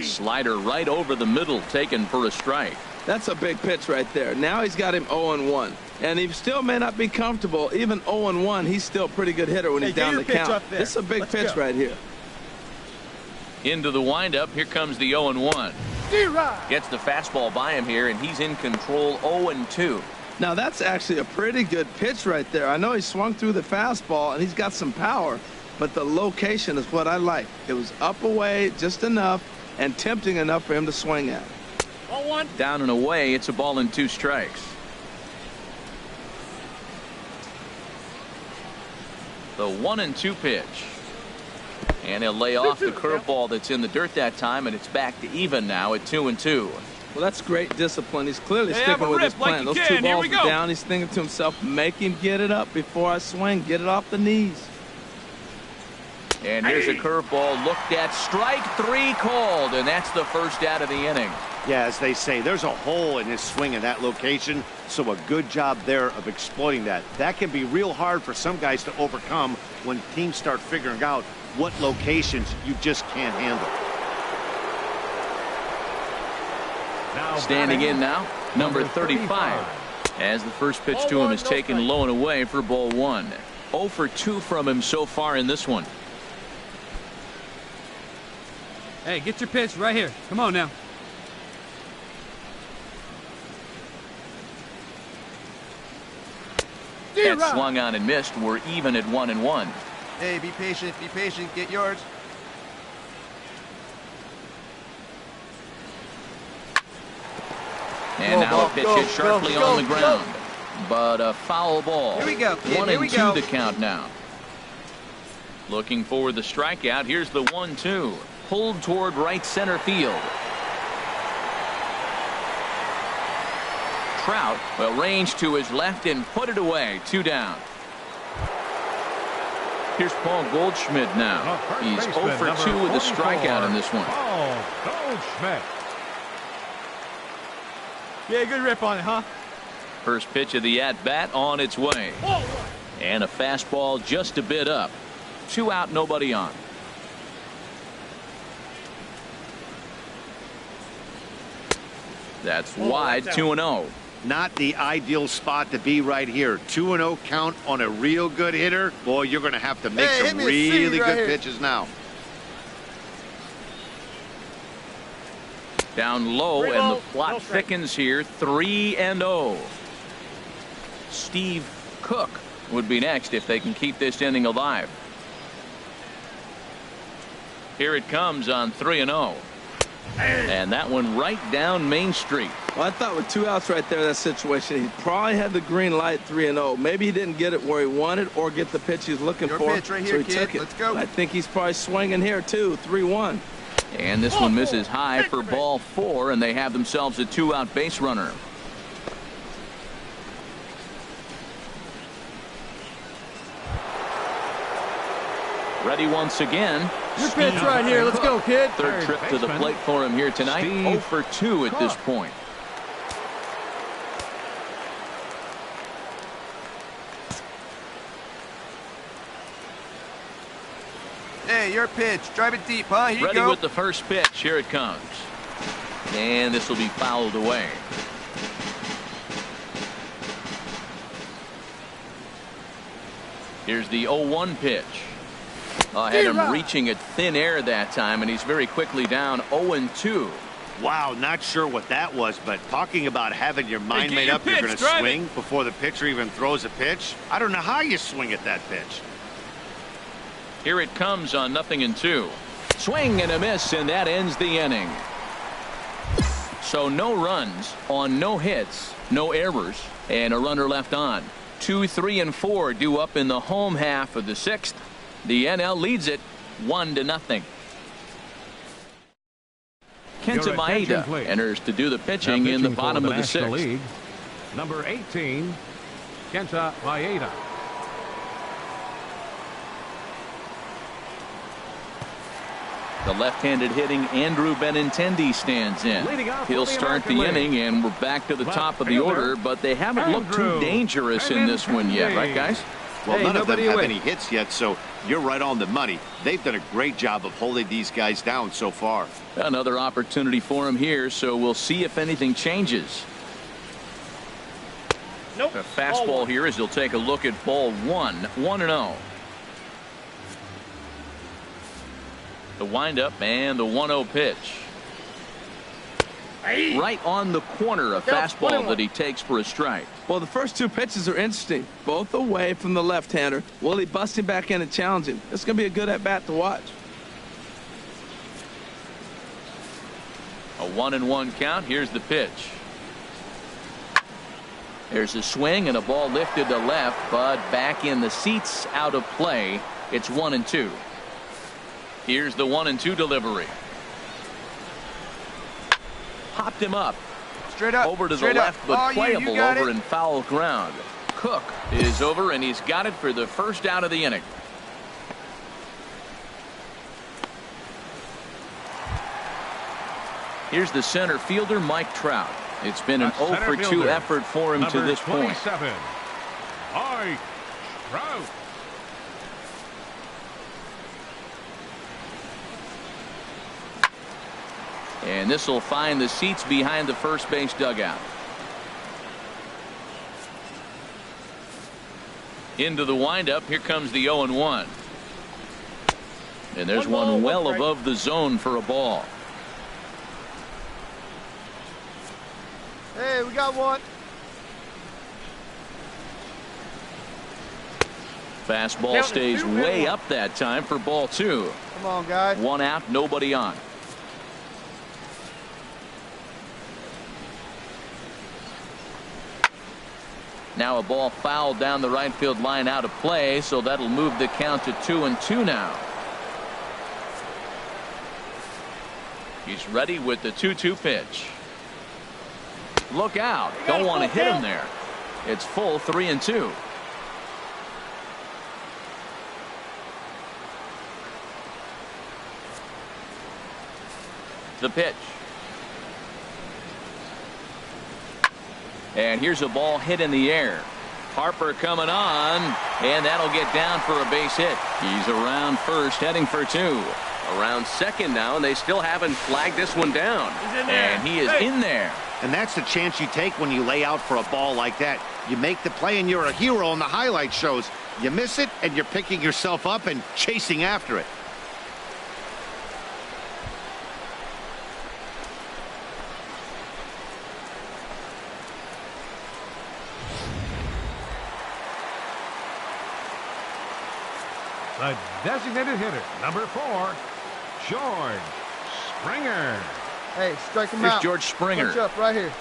Slider right over the middle, taken for a strike. That's a big pitch right there. Now he's got him 0-1. And he still may not be comfortable. Even 0-1, he's still a pretty good hitter when he's down the count. This is a big pitch right here. Into the windup. Here comes the 0-1. Gets the fastball by him here, and he's in control 0-2. Now that's actually a pretty good pitch right there. I know he swung through the fastball, and he's got some power. But the location is what I like. It was up away just enough and tempting enough for him to swing at. 0-1. Down and away. It's a ball and 2 strikes. The 1-2 pitch. And he'll lay off the curveball that's in the dirt that time, and it's back to even now at 2-2. Well, that's great discipline. He's clearly sticking with his plan. Those 2 balls are down. He's thinking to himself, make him get it up before I swing. Get it off the knees. And here's a curveball looked at. Strike 3 called, and that's the first out of the inning. Yeah, as they say, there's a hole in his swing in that location, so a good job there of exploiting that. That can be real hard for some guys to overcome when teams start figuring out what locations you just can't handle. Standing in now, number 35. As the first pitch to him is taken low and away for ball 1. 0 for 2 from him so far in this one. Hey, get your pitch right here. Come on now. That swung on and missed. We're even at 1-1. Hey, be patient, get yours. And now a pitch hit sharply on the ground. But a foul ball. Here we go. 1-2 the count now. Looking for the strikeout. Here's the 1-2. Pulled toward right center field. Trout will range to his left and put it away. 2 down. Here's Paul Goldschmidt now. He's 0 for 2 with a strikeout in this one. Paul Goldschmidt. Yeah, good rip on it, huh? First pitch of the at-bat on its way. And a fastball just a bit up. 2 out, nobody on. That's wide, 2-0. Not the ideal spot to be right here. 2-0 count on a real good hitter. Boy, you're going to have to make some really good pitches now. Down low, and the plot thickens here. 3-0. Steve Cook would be next if they can keep this inning alive. Here it comes on 3-0. And that one right down Main Street. Well, I thought with 2 outs right there in that situation, he probably had the green light 3-0. Maybe he didn't get it where he wanted or get the pitch he was looking for. Pitch right here, so he took it. Let's go. I think he's probably swinging here too. 3-1. And this one misses high for ball 4, and they have themselves a 2-out base runner. Ready once again. Your pitch right here. Let's go, kid. Third trip to the plate for him here tonight. 0 for 2 at this point. Hey, your pitch. Drive it deep, huh? Here you Ready go. with the first pitch. Here it comes. And this will be fouled away. Here's the 0-1 pitch. I had him reaching at thin air that time, and he's very quickly down 0-2. Wow, not sure what that was, but talking about having your mind get made your up you're pitch, going to drive swing before the pitcher even throws a pitch. I don't know how you swing at that pitch. Here it comes on 0-2. Swing and a miss, and that ends the inning. So no runs on no hits, no errors, and a runner left on. 2, 3, and 4 due up in the home half of the 6th. The NL leads it 1-0. Kenta Maeda enters to do the pitching in the bottom of the 6th. League, number 18, Kenta Maeda. The left-handed hitting Andrew Benintendi stands in. He'll start the inning, and we're back to the top of the order, but they haven't looked too dangerous in this one yet, right, guys? Well, none of them have any hits yet, so you're right on the money. They've done a great job of holding these guys down so far. Another opportunity for him here, so we'll see if anything changes. Nope. A fastball here as he'll take a look at ball 1, 1-0. The windup and the 1-0 pitch. Right on the corner, a fastball that he takes for a strike. Well, the first 2 pitches are interesting, both away from the left-hander. Will he bust him back in and challenge him? It's going to be a good at-bat to watch. A 1-1 count. Here's the pitch. There's a swing and a ball lifted to left, but back in the seats, out of play. It's 1-2. Here's the 1-2 delivery. Popped him up. Straight up. Over to the straight left, up. but Oh, playable you got over it. in foul ground. Cook is over, and he's got it for the first out of the inning. Here's the center fielder, Mike Trout. It's been an 0-for-2 effort for him to this point. Mike Trout. And this will find the seats behind the first base dugout. Into the windup. Here comes the 0-1. And there's one well above the zone for a ball. Hey, we got one. Fastball stays way up that time for ball 2. Come on, guys. 1 out, nobody on. Now a ball fouled down the right field line out of play, so that'll move the count to 2-2 now. He's ready with the 2-2 pitch. Look out. Don't want to hit him there. It's full 3-2. The pitch. And here's a ball hit in the air. Harper coming on, and that'll get down for a base hit. He's around first, heading for 2. Around second now, and they still haven't flagged this one down. And he is in there. And that's the chance you take when you lay out for a ball like that. You make the play and you're a hero on the highlight shows. You miss it and you're picking yourself up and chasing after it. The designated hitter, number 4, George Springer. Hey, strike him Here's out. George Springer. Punch up right here.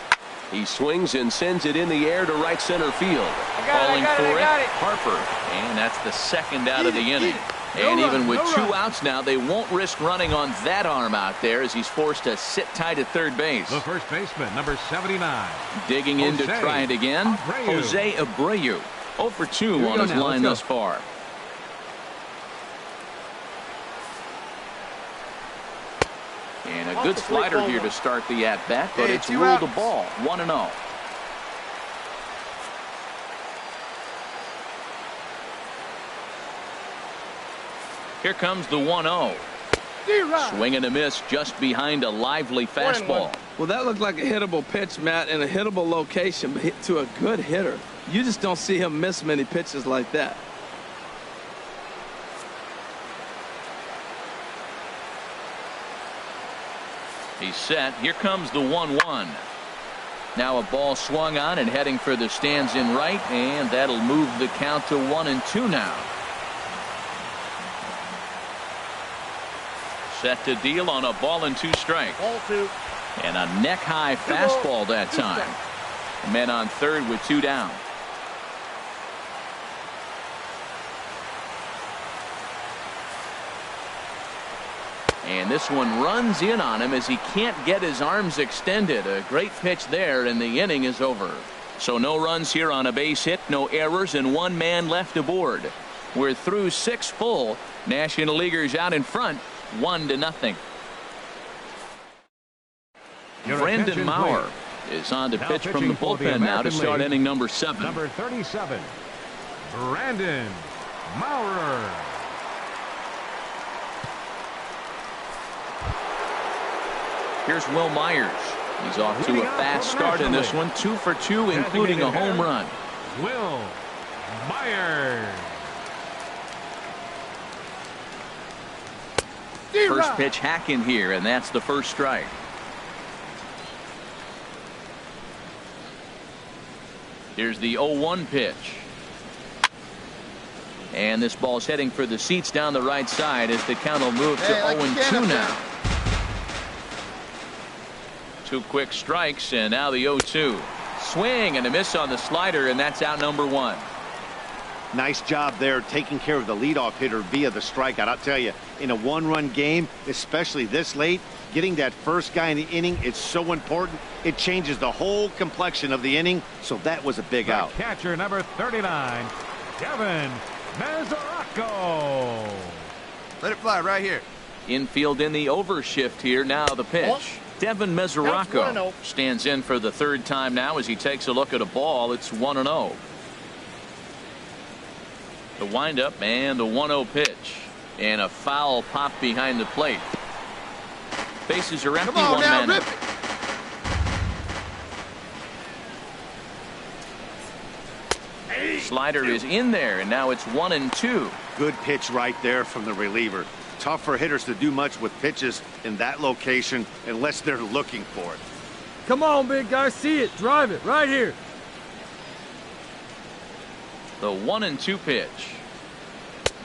He swings and sends it in the air to right center field. Calling for it, Harper. And that's the second out of the inning. And even with 2 outs now, they won't risk running on that arm out there as he's forced to sit tight at third base. The first baseman, number 79. Digging in to try it again. Jose Abreu. 0-for-2 on his line thus far. And a good slider here to start the at-bat, but it's ruled a ball. 1-0. Here comes the 1-0. Swing and a miss just behind a lively fastball. Well, that looked like a hittable pitch, Matt, in a hittable location, but hit to a good hitter. You just don't see him miss many pitches like that. He's set. Here comes the 1-1. Now a ball swung on and heading for the stands in right, and that'll move the count to 1-2 now. Set to deal on a ball and 2 strikes. Ball 2. And a neck high fastball that time. Men on third with 2 down. And this one runs in on him as he can't get his arms extended. A great pitch there, and the inning is over. So no runs here on a base hit, no errors, and 1 man left aboard. We're through 6 full. National Leaguers out in front, 1-0. Brandon Maurer is on to pitch from the bullpen now to start inning number 7. Number 37, Brandon Maurer. Here's Will Myers. He's off to a fast start in this one. 2 for 2, including a home run. Will Myers. First pitch hack in here, and that's the first strike. Here's the 0-1 pitch. And this ball's heading for the seats down the right side as the count will move to 0-2 now. 2 quick strikes, and now the 0-2. Swing and a miss on the slider, and that's out number 1. Nice job there taking care of the leadoff hitter via the strikeout. I'll tell you, in a 1-run game, especially this late, getting that first guy in the inning is so important. It changes the whole complexion of the inning, so that was a big out. Catcher number 39, Devin Mesoraco. Let it fly right here. Infield in the overshift here. Now the pitch. Devin Mesoraco stands in for the 3rd time now as he takes a look at a ball. It's 1-0. The windup and the 1-0 pitch, and a foul pop behind the plate. Bases are empty. Come on 1 now, man. rip it. Slider is in there, and now it's 1-2. Good pitch right there from the reliever. Tough for hitters to do much with pitches in that location unless they're looking for it. Come on, big guy. See it. Drive it. Right here. The 1-2 pitch.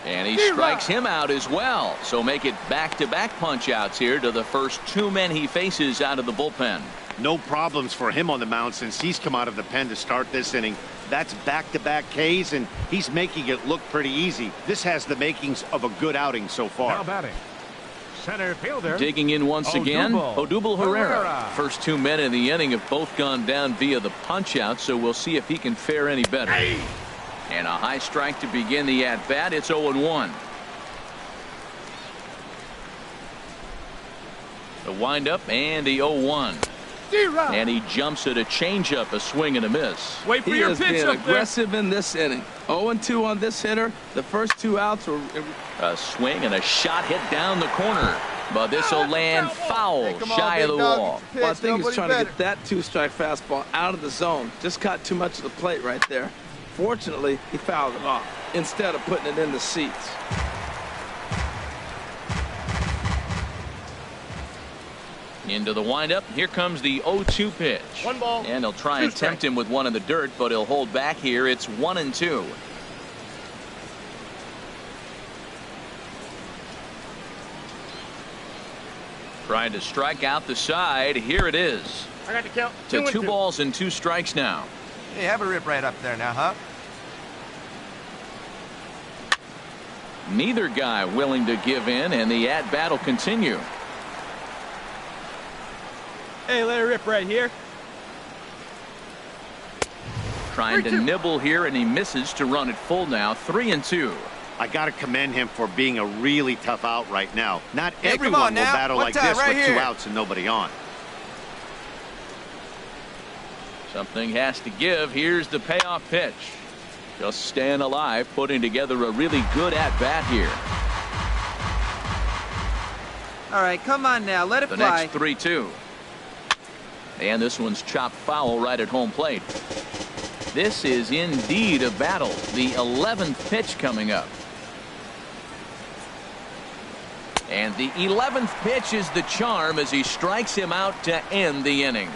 And he strikes him out as well. So make it back-to-back punch-outs here to the first 2 men he faces out of the bullpen. No problems for him on the mound since he's come out of the pen to start this inning. That's back-to-back Ks, and he's making it look pretty easy. This has the makings of a good outing so far. Now batting, center fielder. Digging in once again, Odubel Herrera. Herrera. First 2 men in the inning have both gone down via the punch-out, so we'll see if he can fare any better. And a high strike to begin the at-bat. It's 0-1. The windup and the 0-1. And he jumps at a changeup, a swing and a miss. Wait for He your has pitch been up there. aggressive in this inning. 0-2 on this hitter. The first 2 outs were... A swing and a shot hit down the corner. But this will land foul, Hey, come on, shy of the big dog. wall. Pitch, Well, I think he's nobody trying better. to get that 2-strike fastball out of the zone. Just caught too much of the plate right there. Fortunately, he fouled it off instead of putting it in the seats. Into the windup. Here comes the 0-2 pitch. 1 ball. And he'll try and tempt him with one in the dirt, but he'll hold back here. It's 1-2. Trying to strike out the side. Here it is. I got the count. To 2 balls and 2 strikes now. Hey, have a rip right up there now, huh? Neither guy willing to give in, and the at-bat will continue. Hey, let it rip right here. Trying to nibble here, and he misses to run it full now. 3-2. I got to commend him for being a really tough out right now. Not Hey, come everyone on will now. battle One like time, this right with 2 here. outs and nobody on. Something has to give. Here's the payoff pitch. Just staying alive, putting together a really good at-bat here. All right, come on now. Let it The fly. next 3-2. And this one's chopped foul right at home plate. This is indeed a battle. The 11th pitch coming up. And the 11th pitch is the charm as he strikes him out to end the inning.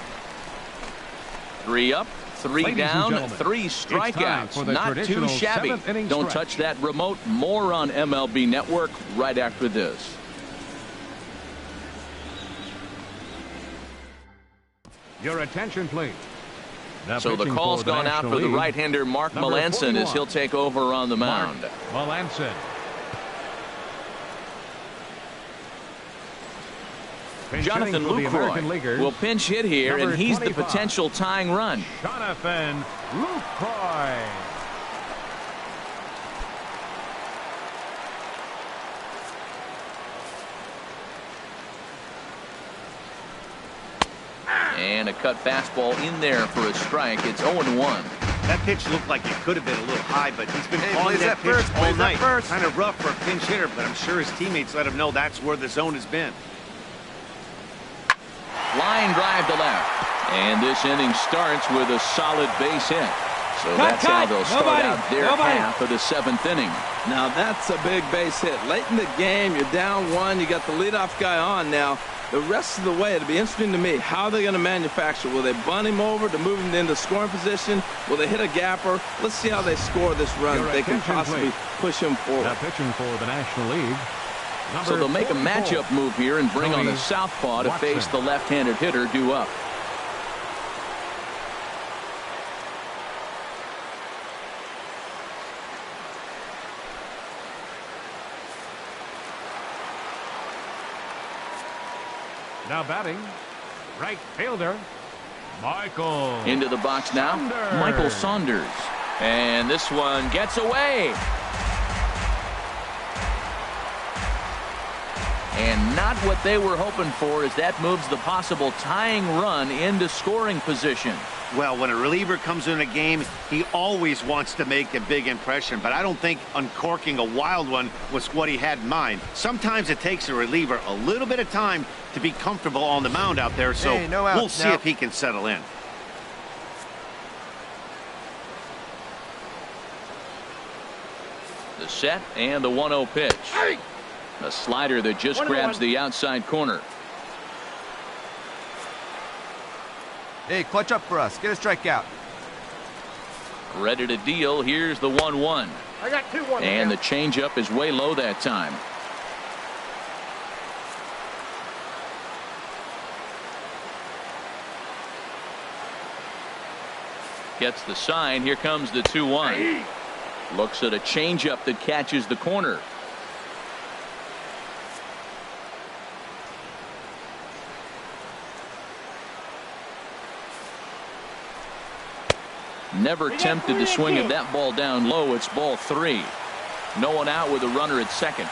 3 up, 3 down, 3 strikeouts. Not too shabby. Don't touch that remote. More on MLB Network right after this. Your attention, please. So the call's gone out for the right-hander Mark Melanson as he'll take over on the mound. Melanson. Jonathan Lucroy will pinch hit here, and he's the potential tying run. Jonathan Lucroy. And a cut fastball in there for a strike. It's 0-1. That pitch looked like it could have been a little high, but he's been calling that pitch all night. Kind of rough for a pinch hitter, but I'm sure his teammates let him know that's where the zone has been. Line drive to left. And this inning starts with a solid base hit. So that's how they'll start out their half of the 7th inning. Now that's a big base hit. Late in the game, you're down 1. You got the leadoff guy on now. The rest of the way, it'll be interesting to me how they're going to manufacture. Will they bunt him over to move him into scoring position? Will they hit a gapper? Let's see how they score this run. They can possibly push him forward. Now pitching for the National League. So they'll make a matchup move here and bring on the southpaw to face the left-handed hitter due up. Now batting, right fielder, Michael. Into the box now, Michael Saunders. And this one gets away. And not what they were hoping for, as that moves the possible tying run into scoring position. Well, when a reliever comes in a game, he always wants to make a big impression, but I don't think uncorking a wild one was what he had in mind. Sometimes it takes a reliever a little bit of time to be comfortable on the mound out there, so we'll see if he can settle in. The set and the 1-0 pitch. A slider that just grabs the outside corner. Hey, clutch up for us. Get a strikeout. Ready to deal. Here's the 1-1. I got 2-1. And the changeup is way low that time. Gets the sign. Here comes the 2-1. Looks at a changeup that catches the corner. Never tempted to swing at that ball down low. It's ball 3. No one out with a runner at second.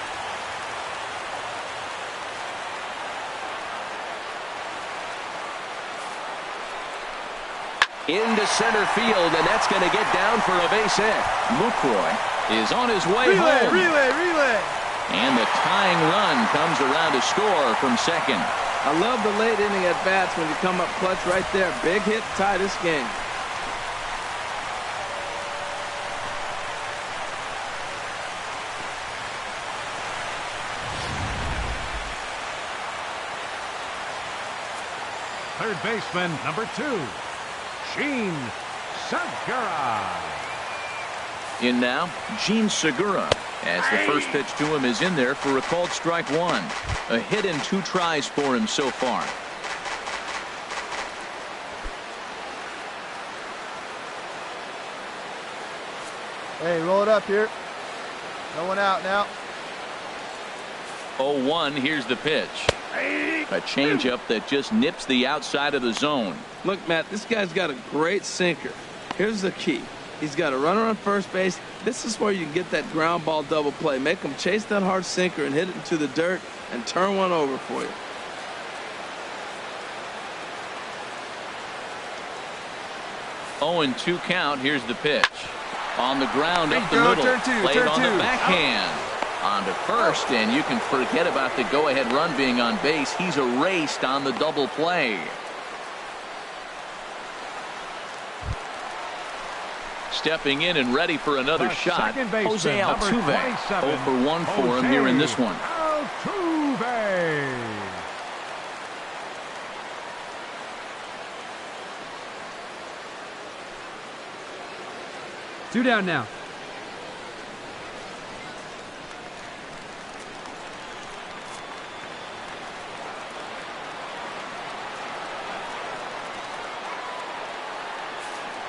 Into center field, and that's going to get down for a base hit. Lucroy is on his way home. Relay. And the tying run comes around to score from second. I love the late inning at bats when you come up clutch right there. Big hit, tie this game. Third baseman, number 2, Gene Segura. In now, Gene Segura, as the first pitch to him is in there for a called strike 1. A hit in 2 tries for him so far. Hey, roll it up here. No one out now. 0-1, here's the pitch. A changeup that just nips the outside of the zone. Look, Matt, this guy's got a great sinker. Here's the key. He's got a runner on first base. This is where you can get that ground ball double play. Make him chase that hard sinker and hit it into the dirt and turn one over for you. Oh, and 2 count. Here's the pitch. On the ground up the middle. Played on the backhand. On to first, and you can forget about the go-ahead run being on base. He's erased on the double play. Stepping in and ready for another shot, Jose Altuve. 0 for 1 for him here in this one. Altuve. 2 down now.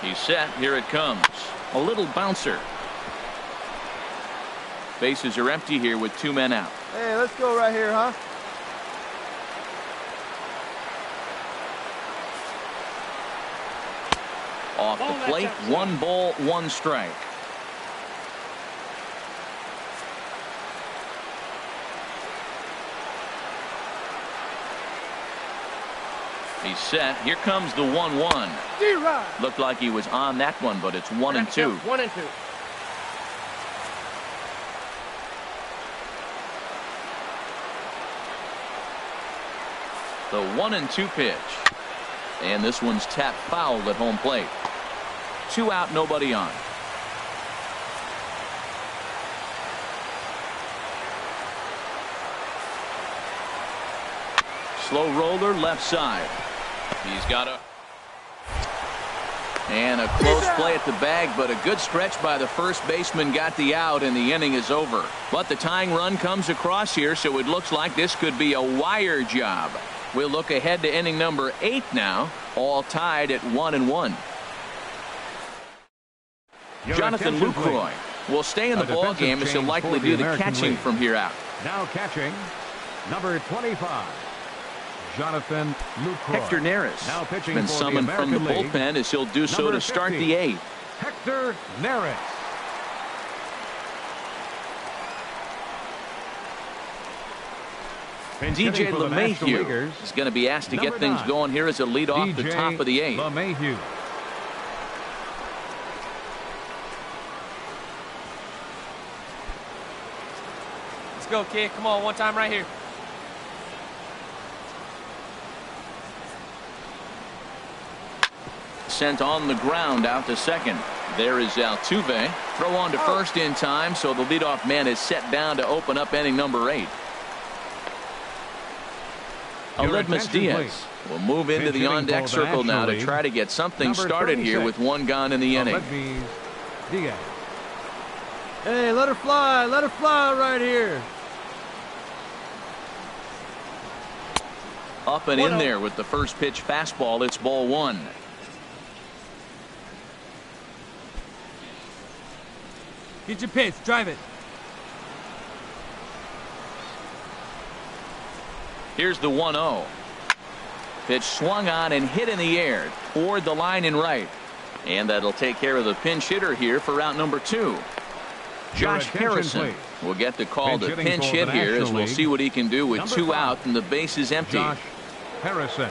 He's set. Here it comes. A little bouncer. Bases are empty here with 2 men out. Hey, let's go right here, huh? Off the plate, 1 ball, 1 strike. He's set. Here comes the 1-1. Looked like he was on that one, but it's 1-2. 1-2. The 1-2 pitch. And this one's tapped foul at home plate. 2 out, nobody on. Slow roller left side. He's got a close play at the bag, but a good stretch by the first baseman got the out, and the inning is over. But the tying run comes across here, so it looks like this could be a wire job. We'll look ahead to inning number 8 now, all tied at 1-1. Jonathan Lucroy will stay in the ball game as he'll likely do the catching from here out. Now catching, number 25. Jonathan Lucroy. Hector Neris now pitching been summoned from the bullpen as he'll do so to start the 8th. Hector Neris. DJ LeMahieu is going to be asked to get things going here as a lead off the top of the 8th. LeMahieu. Let's go, kid. Come on, one time right here. Sent on the ground out to second. There is Altuve. Throw on to first in time, so the leadoff man is set down to open up inning number 8. Aledmus Diaz will move into the on-deck circle now to try to get something started here with 1 gone in the inning. Diaz. Hey, let her fly right here. Up and in there with the first pitch fastball. It's ball 1. Get your pitch, drive it. Here's the 1-0. Pitch swung on and hit in the air toward the line and right. And that'll take care of the pinch hitter here for out number 2. Josh Harrison will get the call to pinch hit here as we'll see what he can do with 2 out and the base is empty. Josh Harrison.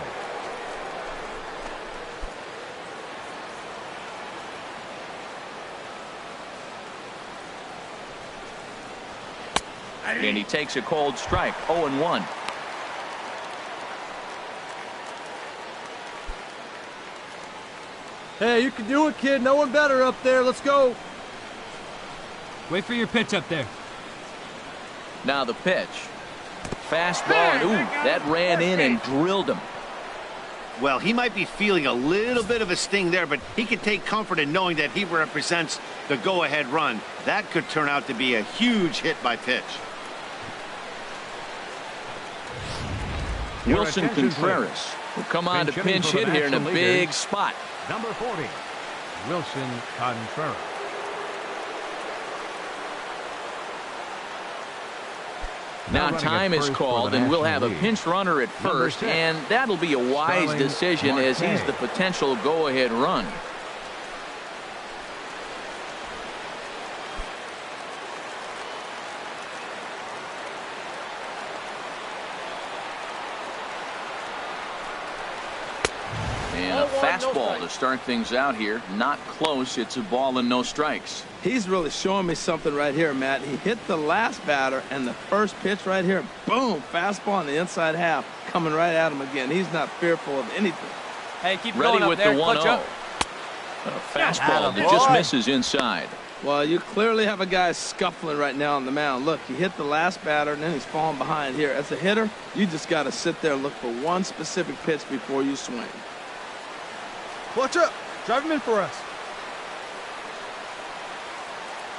And he takes a cold strike. 0-1. Hey, you can do it, kid. No one better up there. Let's go. Wait for your pitch up there. Now the pitch. Fastball. And, ooh, that ran in and drilled him. Well, he might be feeling a little bit of a sting there, but he can take comfort in knowing that he represents the go-ahead run. That could turn out to be a huge hit by pitch. Wilson Contreras will come on to pinch hit here in a big spot. Number 40, Wilson Contreras. Now time is called, and we'll have a pinch runner at first, and that'll be a wise decision as he's the potential go-ahead run. And a fastball to start things out here. Not close. It's a ball and no strikes. He's really showing me something right here, Matt. He hit the last batter, and the first pitch right here, boom, fastball on the inside half, coming right at him again. He's not fearful of anything. Hey, keep ready going with up there. the 1-0. A fastball that just misses inside. Well, you clearly have a guy scuffling right now on the mound. Look, he hit the last batter, and then he's falling behind here. As a hitter, you just got to sit there and look for one specific pitch before you swing. Watch up. Drive him in for us.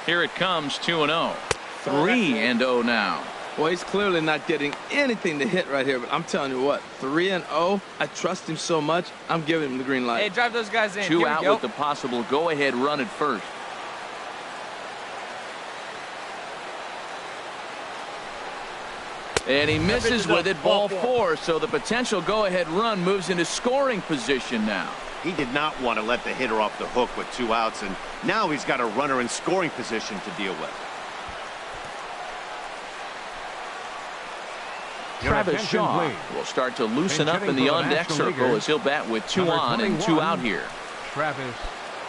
Here it comes, 2-0. 3-0 now. Well, he's clearly not getting anything to hit right here, but I'm telling you what, 3-0, I trust him so much, I'm giving him the green light. Hey, drive those guys in. Two out with the possible go-ahead run at first. And he misses with it, ball 4, so the potential go-ahead run moves into scoring position now. He did not want to let the hitter off the hook with 2 outs, and now he's got a runner in scoring position to deal with. Travis Shaw will start to loosen up in the on-deck circle as he'll bat with 2 on and 2 out here. Travis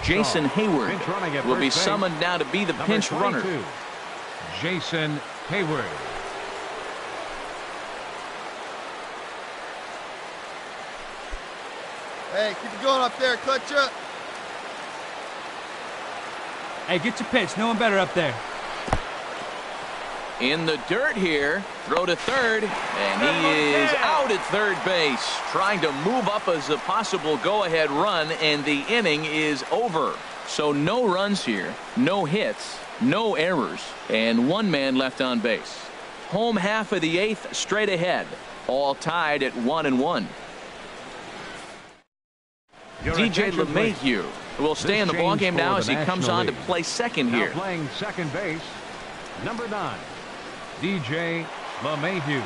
Jason Hayward will be summoned now to be the pinch runner. Jason Hayward. Hey, keep it going up there, clutch up. Hey, get your pitch. No one better up there. In the dirt here, throw to third, and he is out at third base, trying to move up as a possible go-ahead run, and the inning is over. So no runs here, no hits, no errors, and 1 man left on base. Home half of the 8th straight ahead, all tied at 1-1. DJ LeMahieu will stay in the ballgame now as he comes on to play second here. Now playing second base, number 9, DJ LeMahieu.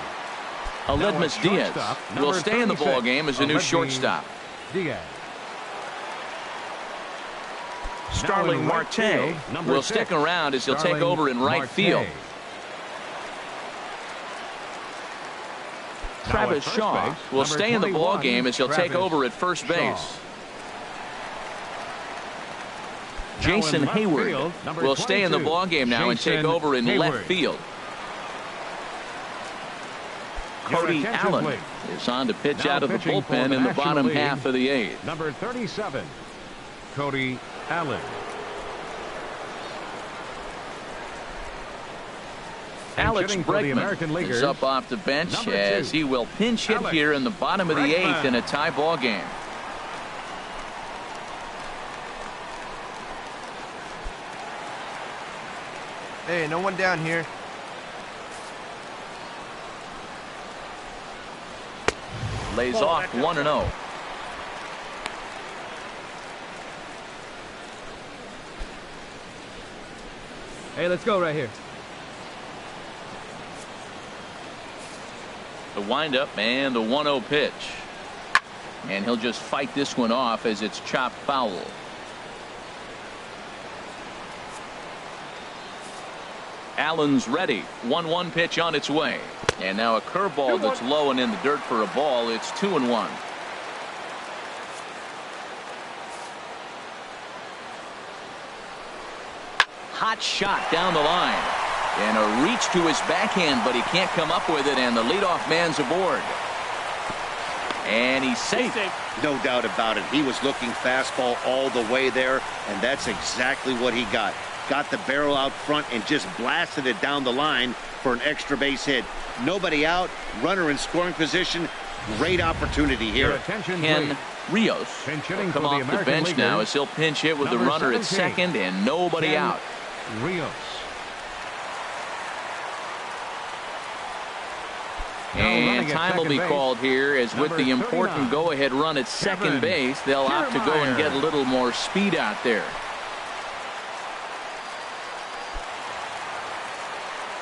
Aledmus Diaz will stay in the ballgame as a new shortstop. Diaz. Starling Marte will stick around as he'll take over in right field. Travis Shaw will stay in the ballgame as he'll take over at first base. Jason Hayward will stay in the ballgame now and take over in left field. Cody Allen is on to pitch out of the bullpen in the bottom half of the 8th. Number 37, Cody Allen. Alex Bregman is up off the bench as he will pinch hit here in the bottom of the 8th in a tie ball game. Hey, no one down here. Lays off 1-0. Hey, let's go right here. The windup and the 1-0 pitch. And he'll just fight this one off as it's chopped foul. Allen's ready. 1-1 pitch on its way. And now a curveball that's low and in the dirt for a ball. It's 2-1. Hot shot down the line. And a reach to his backhand, but he can't come up with it, and the leadoff man's aboard. And he's safe. No doubt about it. He was looking fastball all the way there, and that's exactly what he got. Got the barrel out front and just blasted it down the line for an extra base hit. Nobody out, runner in scoring position. Great opportunity here. Ken Rios will come off the bench now as he'll pinch hit with the runner at second and nobody out. Rios. And time will be called here as with the important go-ahead run at second base, they'll opt to go and get a little more speed out there.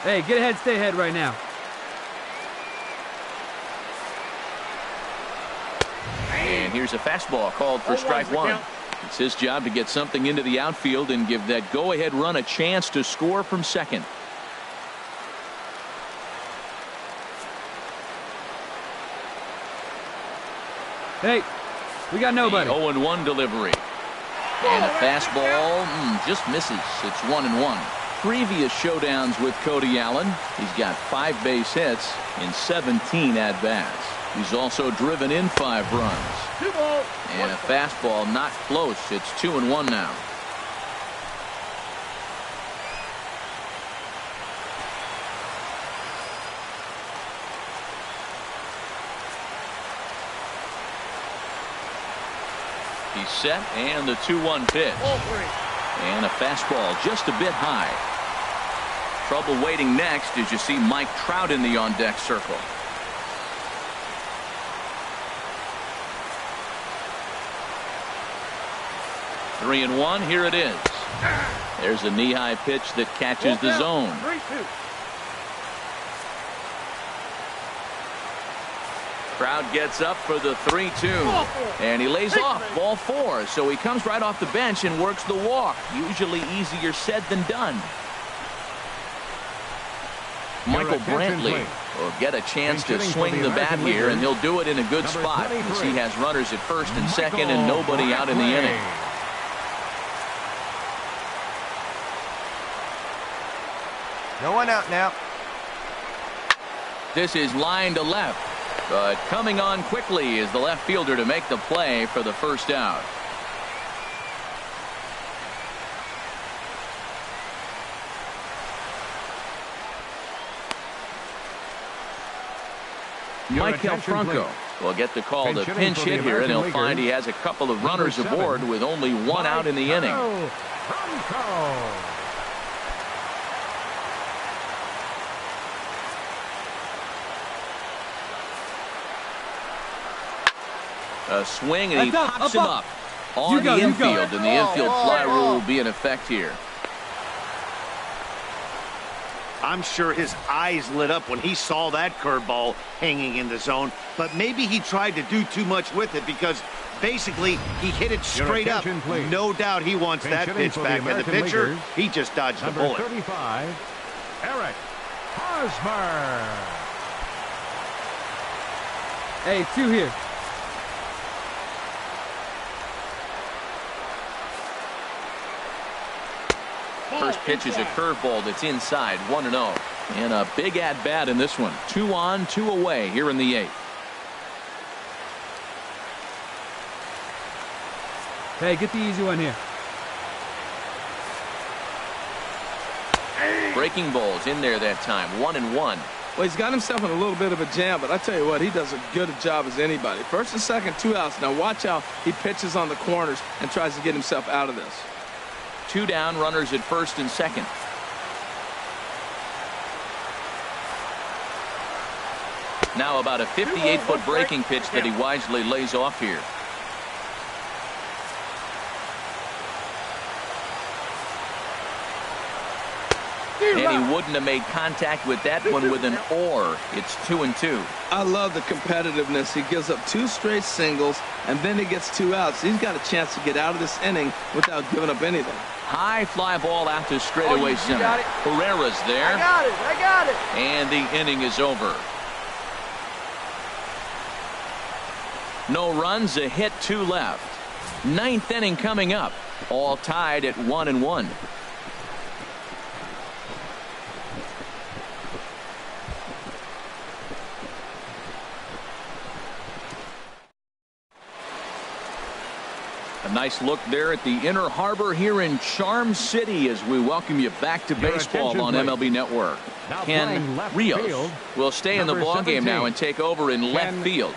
Hey, get ahead, stay ahead right now. And here's a fastball called for strike 1. It's his job to get something into the outfield and give that go-ahead run a chance to score from second. Hey, we got nobody. 0-1 delivery. And a fastball just misses. It's 1-1. Previous showdowns with Cody Allen, he's got 5 base hits in 17 at-bats. He's also driven in 5 runs. And a fastball not close. It's 2-1 now. He's set, and the 2-1 pitch. And a fastball just a bit high. Trouble waiting next as you see Mike Trout in the on-deck circle. Three and one. Here it is. There's a knee-high pitch that catches the zone. 3-2. Crowd gets up for the 3-2. And he lays off ball 4. So he comes right off the bench and works the walk. Usually easier said than done. Michael Brantley will get a chance to swing the bat here, and he'll do it in a good spot as he has runners at first and second and nobody out in the inning. No one out now. This is line to left, but coming on quickly is the left fielder to make the play for the first out. Michael Franco will get the call to pinch hit here, and he'll find he has a couple of runners aboard with only one out in the inning. A swing, and he pops him up on the infield, and the infield fly rule will be in effect here. I'm sure his eyes lit up when he saw that curveball hanging in the zone, but maybe he tried to do too much with it because basically he hit it straight up. No doubt he wants that pitch back, and the pitcher, he just dodged the bullet. 35, Eric Hosmer. Hey, 2 here. First pitch is a curveball that's inside, 1-0. And a big at-bat in this one. 2 on, 2 away here in the 8th. Hey, get the easy one here. Breaking balls in there that time, 1-1. Well, he's got himself in a little bit of a jam, but I tell you what, he does a good job as anybody. First and second, 2 outs. Now watch how he pitches on the corners and tries to get himself out of this. 2 down, runners at first and second. Now about a 58-foot breaking pitch that he wisely lays off here. And he wouldn't have made contact with that one with an or. It's 2-2. I love the competitiveness. He gives up 2 straight singles, and then he gets 2 outs. He's got a chance to get out of this inning without giving up anything. High fly ball out to straightaway center. Herrera's there. I got it. And the inning is over. No runs, a hit, 2 left. 9th inning coming up. All tied at 1-1. A nice look there at the Inner Harbor here in Charm City as we welcome you back to baseball on MLB Network. Ken Rios will stay in the ballgame now and take over in left field.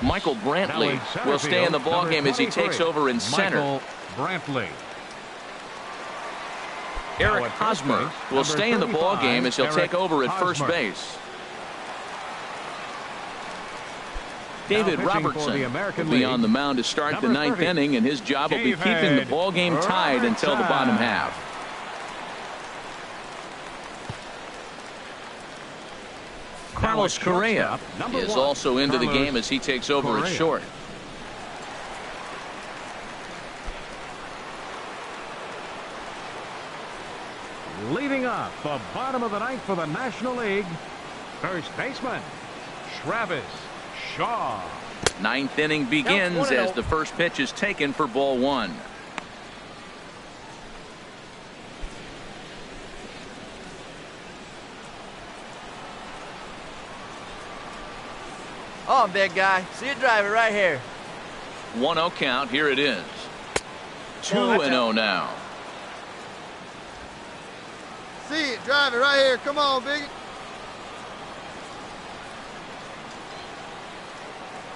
Michael Brantley will stay in the ballgame as he takes over in center. Eric Hosmer will stay in the ballgame as he'll take over at first base. David Robertson will be on the mound to start the 9th inning, and his job will be keeping the ball game tied until the bottom half. Carlos Correa is also into the game as he takes over at short. Leading up the bottom of the 9th for the National League, first baseman Travis Shaw. 9th inning begins as the first pitch is taken for ball 1. Oh, big guy. See you drive it right here. 1-0 count. Here it is. 2-0 now. See it. Drive it right here. Come on, big.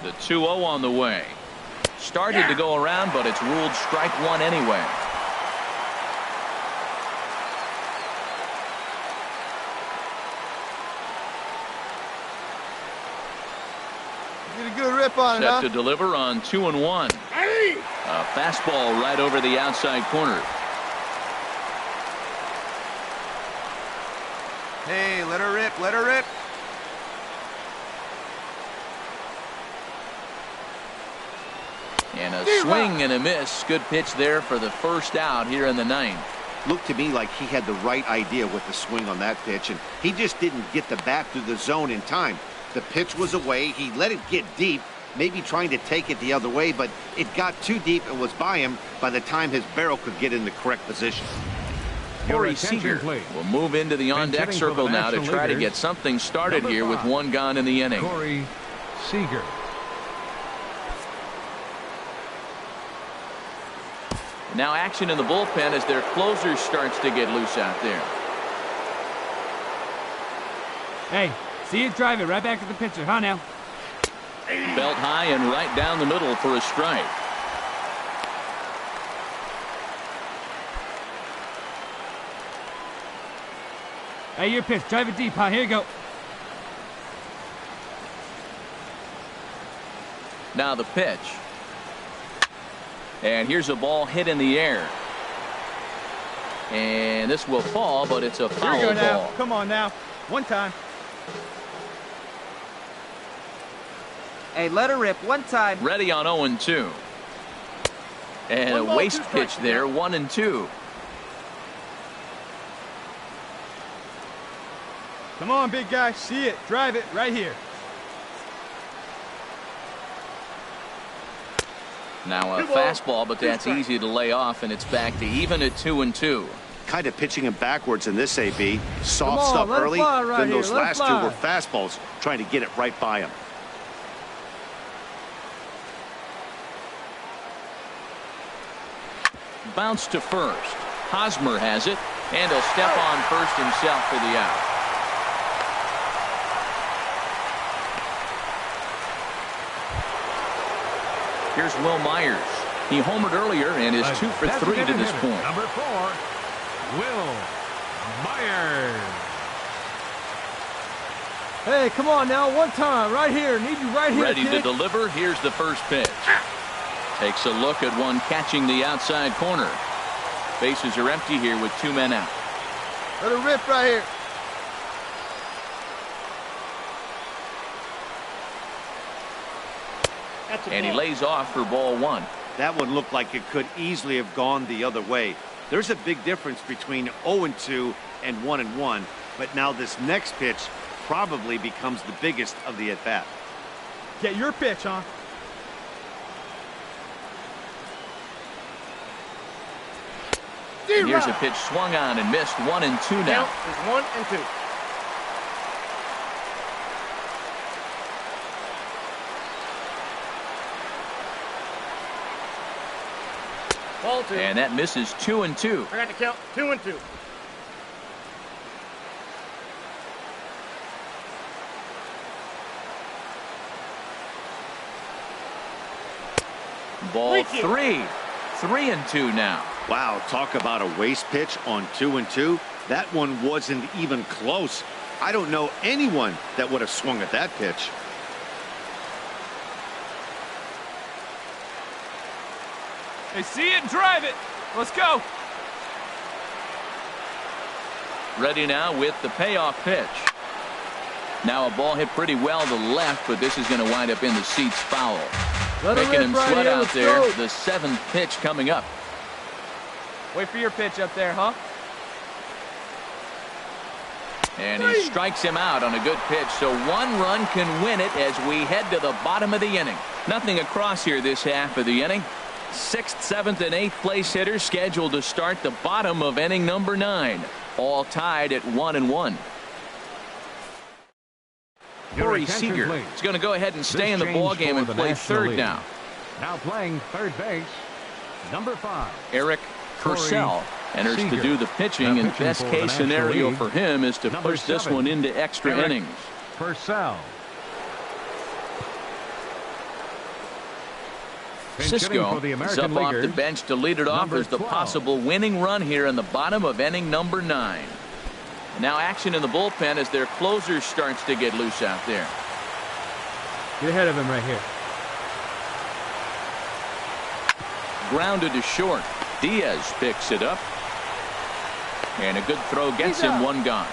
The 2-0 on the way. Started to go around, but it's ruled strike 1 anyway. fun, Set huh? to deliver on 2-1. A fastball right over the outside corner. Hey, let her rip, let her rip. And a swing and a miss. Good pitch there for the first out here in the ninth. Looked to me like he had the right idea with the swing on that pitch, and he just didn't get the bat through the zone in time. The pitch was away. He let it get deep, maybe trying to take it the other way, but it got too deep and was by him by the time his barrel could get in the correct position. Corey Seager will move into the on-deck circle now to try to get something started here with one gone in the inning. Corey Seager. Now action in the bullpen as their closer starts to get loose out there. Hey, see it, drive it right back to the pitcher, huh now? Belt high and right down the middle for a strike. Hey, your pitch, drive it deep, huh? Here you go. Now the pitch. And here's a ball hit in the air. And this will fall, but it's a foul Here we go now. ball. Come on now. One time. Hey, let her rip. One time. Ready on 0-2. And a waste pitch there, 1-2. Come on, big guy. See it. Drive it right here. Now a fastball, but that's easy to lay off, and it's back to even at 2-2. Kind of pitching him backwards in this AB. Soft on, stuff let it early, fly right then here, those let it last two fly. were fastballs, trying to get it right by him. Bounce to first. Hosmer has it, and he'll step on first himself for the out. Here's Will Myers. He homered earlier and is 2 for 3 to this point. Number 4, Will Myers. Hey, come on now, one time, right here. Need you right here, Ready to kid. deliver. Here's the first pitch. Takes a look at one catching the outside corner. Bases are empty here with 2 men out. Let her rip right here. And he lays off for ball 1. That one looked like it could easily have gone the other way. There's a big difference between 0-2 and 1-1, but now this next pitch probably becomes the biggest of the at-bat. Get your pitch, huh? And here's a pitch swung on and missed. 1-2 now. Count is 1-2. Ball 2. And that misses. 2-2. I got to count 2-2. Ball 3. 3-2 now. Wow, talk about a waste pitch on 2-2. That one wasn't even close. I don't know anyone that would have swung at that pitch. Hey, see it and drive it. Let's go. Ready now with the payoff pitch. Now a ball hit pretty well to the left, but this is going to wind up in the seats foul. Making him sweat out there. The 7th pitch coming up. Wait for your pitch up there, huh? And he strikes him out on a good pitch, so 1 run can win it as we head to the bottom of the inning. Nothing across here this half of the inning. 6th, 7th, and 8th place hitters scheduled to start the bottom of inning number 9. All tied at 1-1. Corey Seager is going to go ahead and stay in the ball game and play third now. Now playing third base, number 5. Eric Purcell enters to do the pitching, and best case scenario for him is to push this one into extra innings. Purcell. Cisco is up off the bench to lead it off as the possible winning run here in the bottom of inning number 9. Now action in the bullpen as their closer starts to get loose out there. Get ahead of him right here. grounded to short. Diaz picks it up. And a good throw gets him one gone.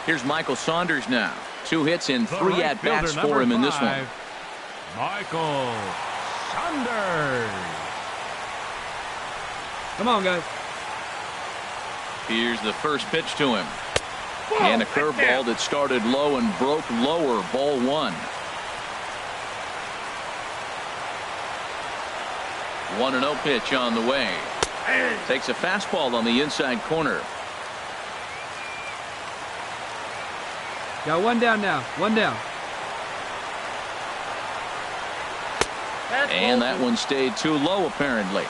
Here's Michael Saunders now. 2 hits and 3 at-bats for him in this one. Michael Saunders. Come on, guys. Here's the first pitch to him. And a curveball that started low and broke lower. Ball 1. 1-0 pitch on the way. Takes a fastball on the inside corner. Got 1 down now. 1 down. And that one stayed too low, apparently.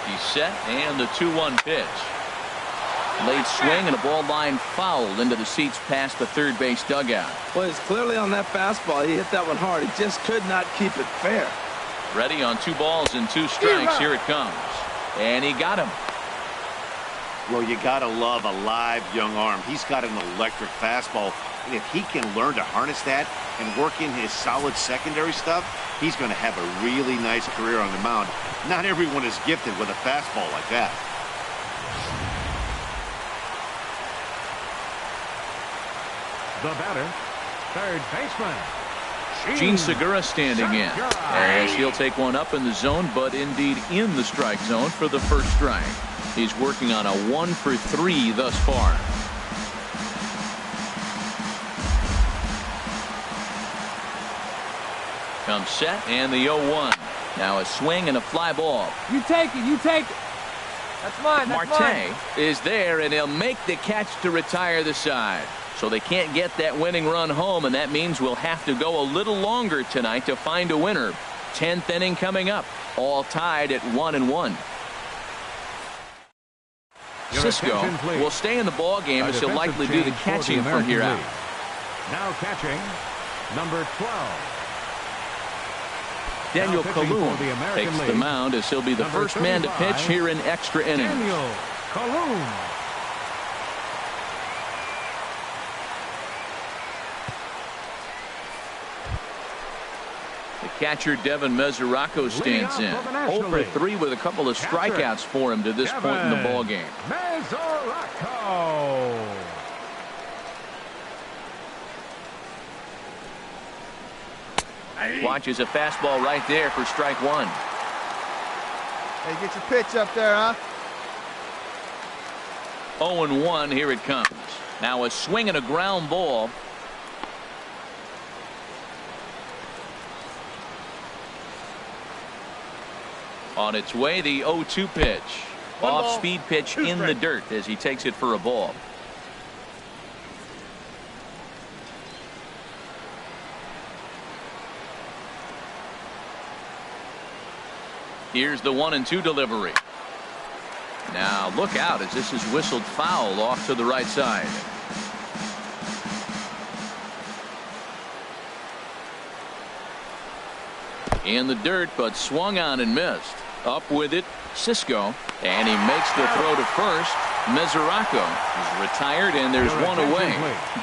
He's set, and the 2-1 pitch. Late swing and a ball line fouled into the seats past the third base dugout. Well, he's clearly on that fastball. He hit that one hard. He just could not keep it fair. Ready on 2 balls and 2 strikes. Here it comes. And he got him. Well, you got to love a live young arm. He's got an electric fastball. And if he can learn to harness that and work in his solid secondary stuff, he's going to have a really nice career on the mound. Not everyone is gifted with a fastball like that. The batter, third baseman, Gene Segura standing in, as he'll take one up in the zone, but indeed in the strike zone for the first strike. He's working on a 1 for 3 thus far. Comes set, and the 0-1. Now a swing and a fly ball. You take it. You take it. That's mine. That's mine. Marte is there, and he'll make the catch to retire the side. So they can't get that winning run home, and that means we'll have to go a little longer tonight to find a winner. 10th inning coming up, all tied at 1-1. Cisco will stay in the ball game as he'll likely do the catching from here out. Now catching, number 12. Daniel Colon takes the mound as he'll be the first man to pitch here in extra innings. Daniel Colon. The catcher Devin Mesoraco stands in. 0 for 3 with a couple of strikeouts for him to this point in the ball game. Mesoraco. Watches a fastball right there for strike 1. Hey, get your pitch up there, huh? 0-1, here it comes. Now a swing and a ground ball. On its way, the 0-2 pitch. Off-speed pitch in the dirt as he takes it for a ball. Here's the 1-2 delivery. Now look out as this is whistled foul off to the right side. In the dirt, but swung on and missed. Up with it, Cisco, and he makes the throw to first. Mesoraco is retired, and there's one away.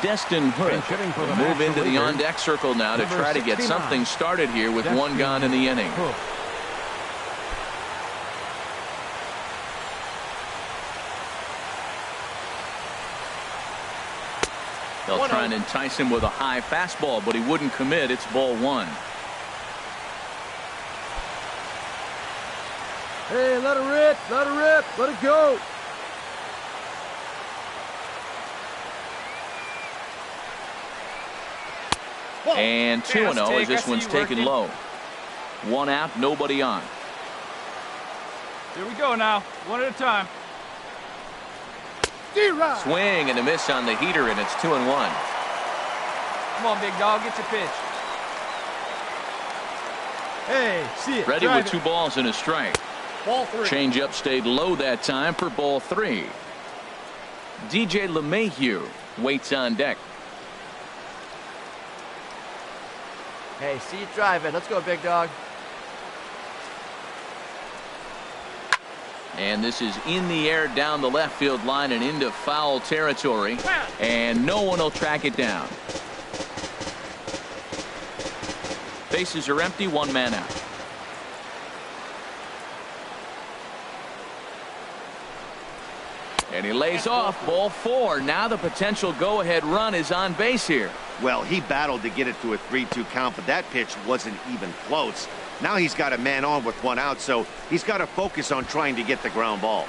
Destin Hood will move into the on-deck circle now to try to get something started here with 1 gone in the inning. They'll try and entice him with a high fastball, but he wouldn't commit. It's ball 1. Hey, let it rip, let it rip, let it go. And 2-0 as this one's taken low. 1 out, nobody on. Here we go now, 1 at a time. Swing and a miss on the heater, and it's 2-1. Come on, big dog, get your pitch. Hey, see it. Ready with 2 balls and a strike. Ball 3. Changeup stayed low that time for ball 3. DJ LeMahieu waits on deck. Hey, see it, drive it. Let's go, big dog. And this is in the air down the left field line and into foul territory. And no one will track it down. Bases are empty, one man out. And he lays off, ball 4. Now the potential go-ahead run is on base here. Well, he battled to get it to a 3-2 count, but that pitch wasn't even close. Now he's got a man on with 1 out, so he's got to focus on trying to get the ground ball.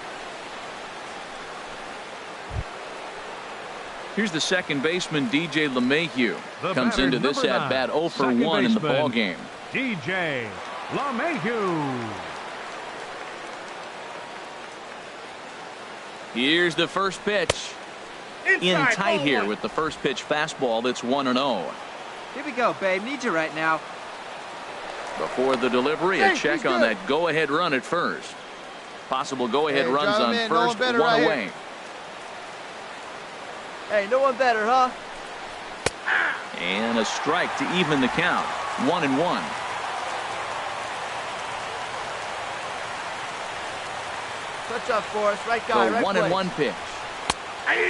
Here's the second baseman, DJ LeMahieu. Comes into this at-bat 0 for 1 in the ball game. DJ LeMahieu. Here's the first pitch. In tight here with the first pitch fastball that's 1-0. Here we go, babe. Need you right now. Before the delivery, a check on that go-ahead run at first. Possible go-ahead runs on first, one away. Hey, no one better, huh? And a strike to even the count. 1-1. Touch up for us. Right guy, the right 1-1 pitch.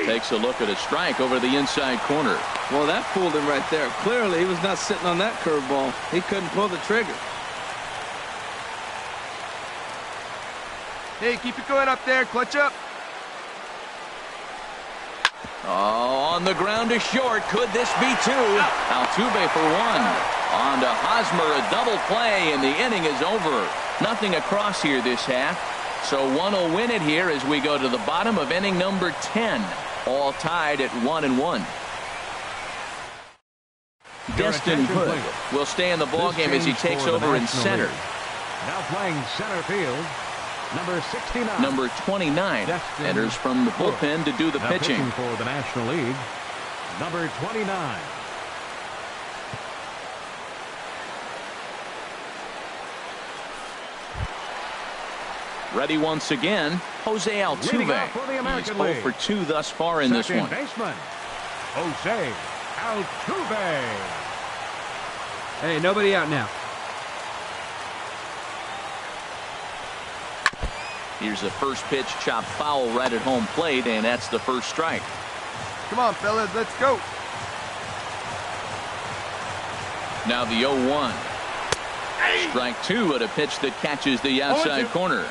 Takes a look at a strike over the inside corner. Well, that fooled him right there. Clearly, he was not sitting on that curveball. He couldn't pull the trigger. Hey, keep it going up there. Clutch up. Oh, on the ground to short. Could this be 2? Altuve for 1. On to Hosmer, a double play, and the inning is over. Nothing across here this half. So one will win it here as we go to the bottom of inning number 10. All tied at 1-1. Destin Hood will stay in the ballgame as he takes over in center. Now playing center field, number 69. Number 29 enters from the bullpen to do the pitching. For the National League, number 29. Ready once again, Jose Altuve. He's 0 for 2 thus far in this one. Baseman, Jose Altuve. Hey, nobody out now. Here's the first pitch, chopped foul right at home plate, and that's the first strike. Come on, fellas, let's go. Now the 0-1. Strike 2 at a pitch that catches the outside corner.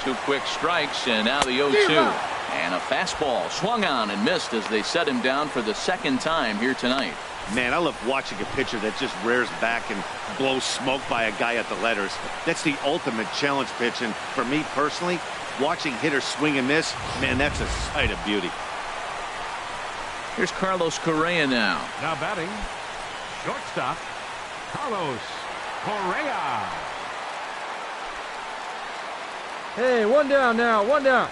Two quick strikes, and now the 0-2. And a fastball swung on and missed as they set him down for the second time here tonight. Man, I love watching a pitcher that just rears back and blows smoke by a guy at the letters. That's the ultimate challenge pitch, and for me personally, watching hitters swing and miss, man, that's a sight of beauty. Here's Carlos Correa now. Now batting, shortstop, Carlos Correa. Hey, one down now, one down.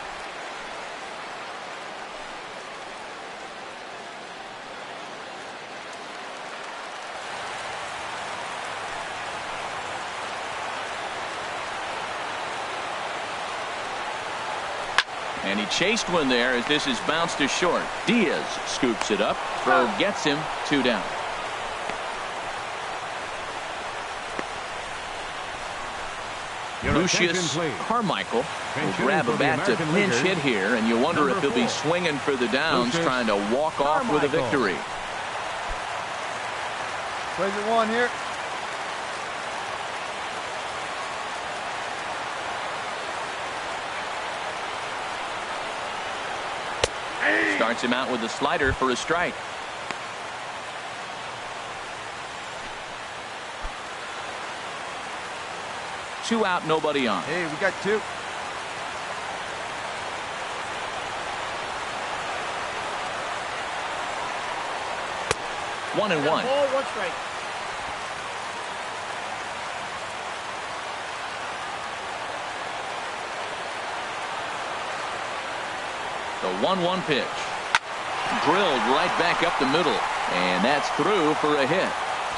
And he chased one there as this is bounced to short. Diaz scoops it up. Throw gets him. 2 down. Lucius Carmichael will grab a bat to pinch hit here, and you wonder if he'll be swinging for the downs, trying to walk off with a victory. Plays it 1 here. Starts him out with a slider for a strike. Two out, nobody on. Hey, we got 2. One and one. Ball, 1 strike. The 1-1 pitch. Drilled right back up the middle. And that's through for a hit.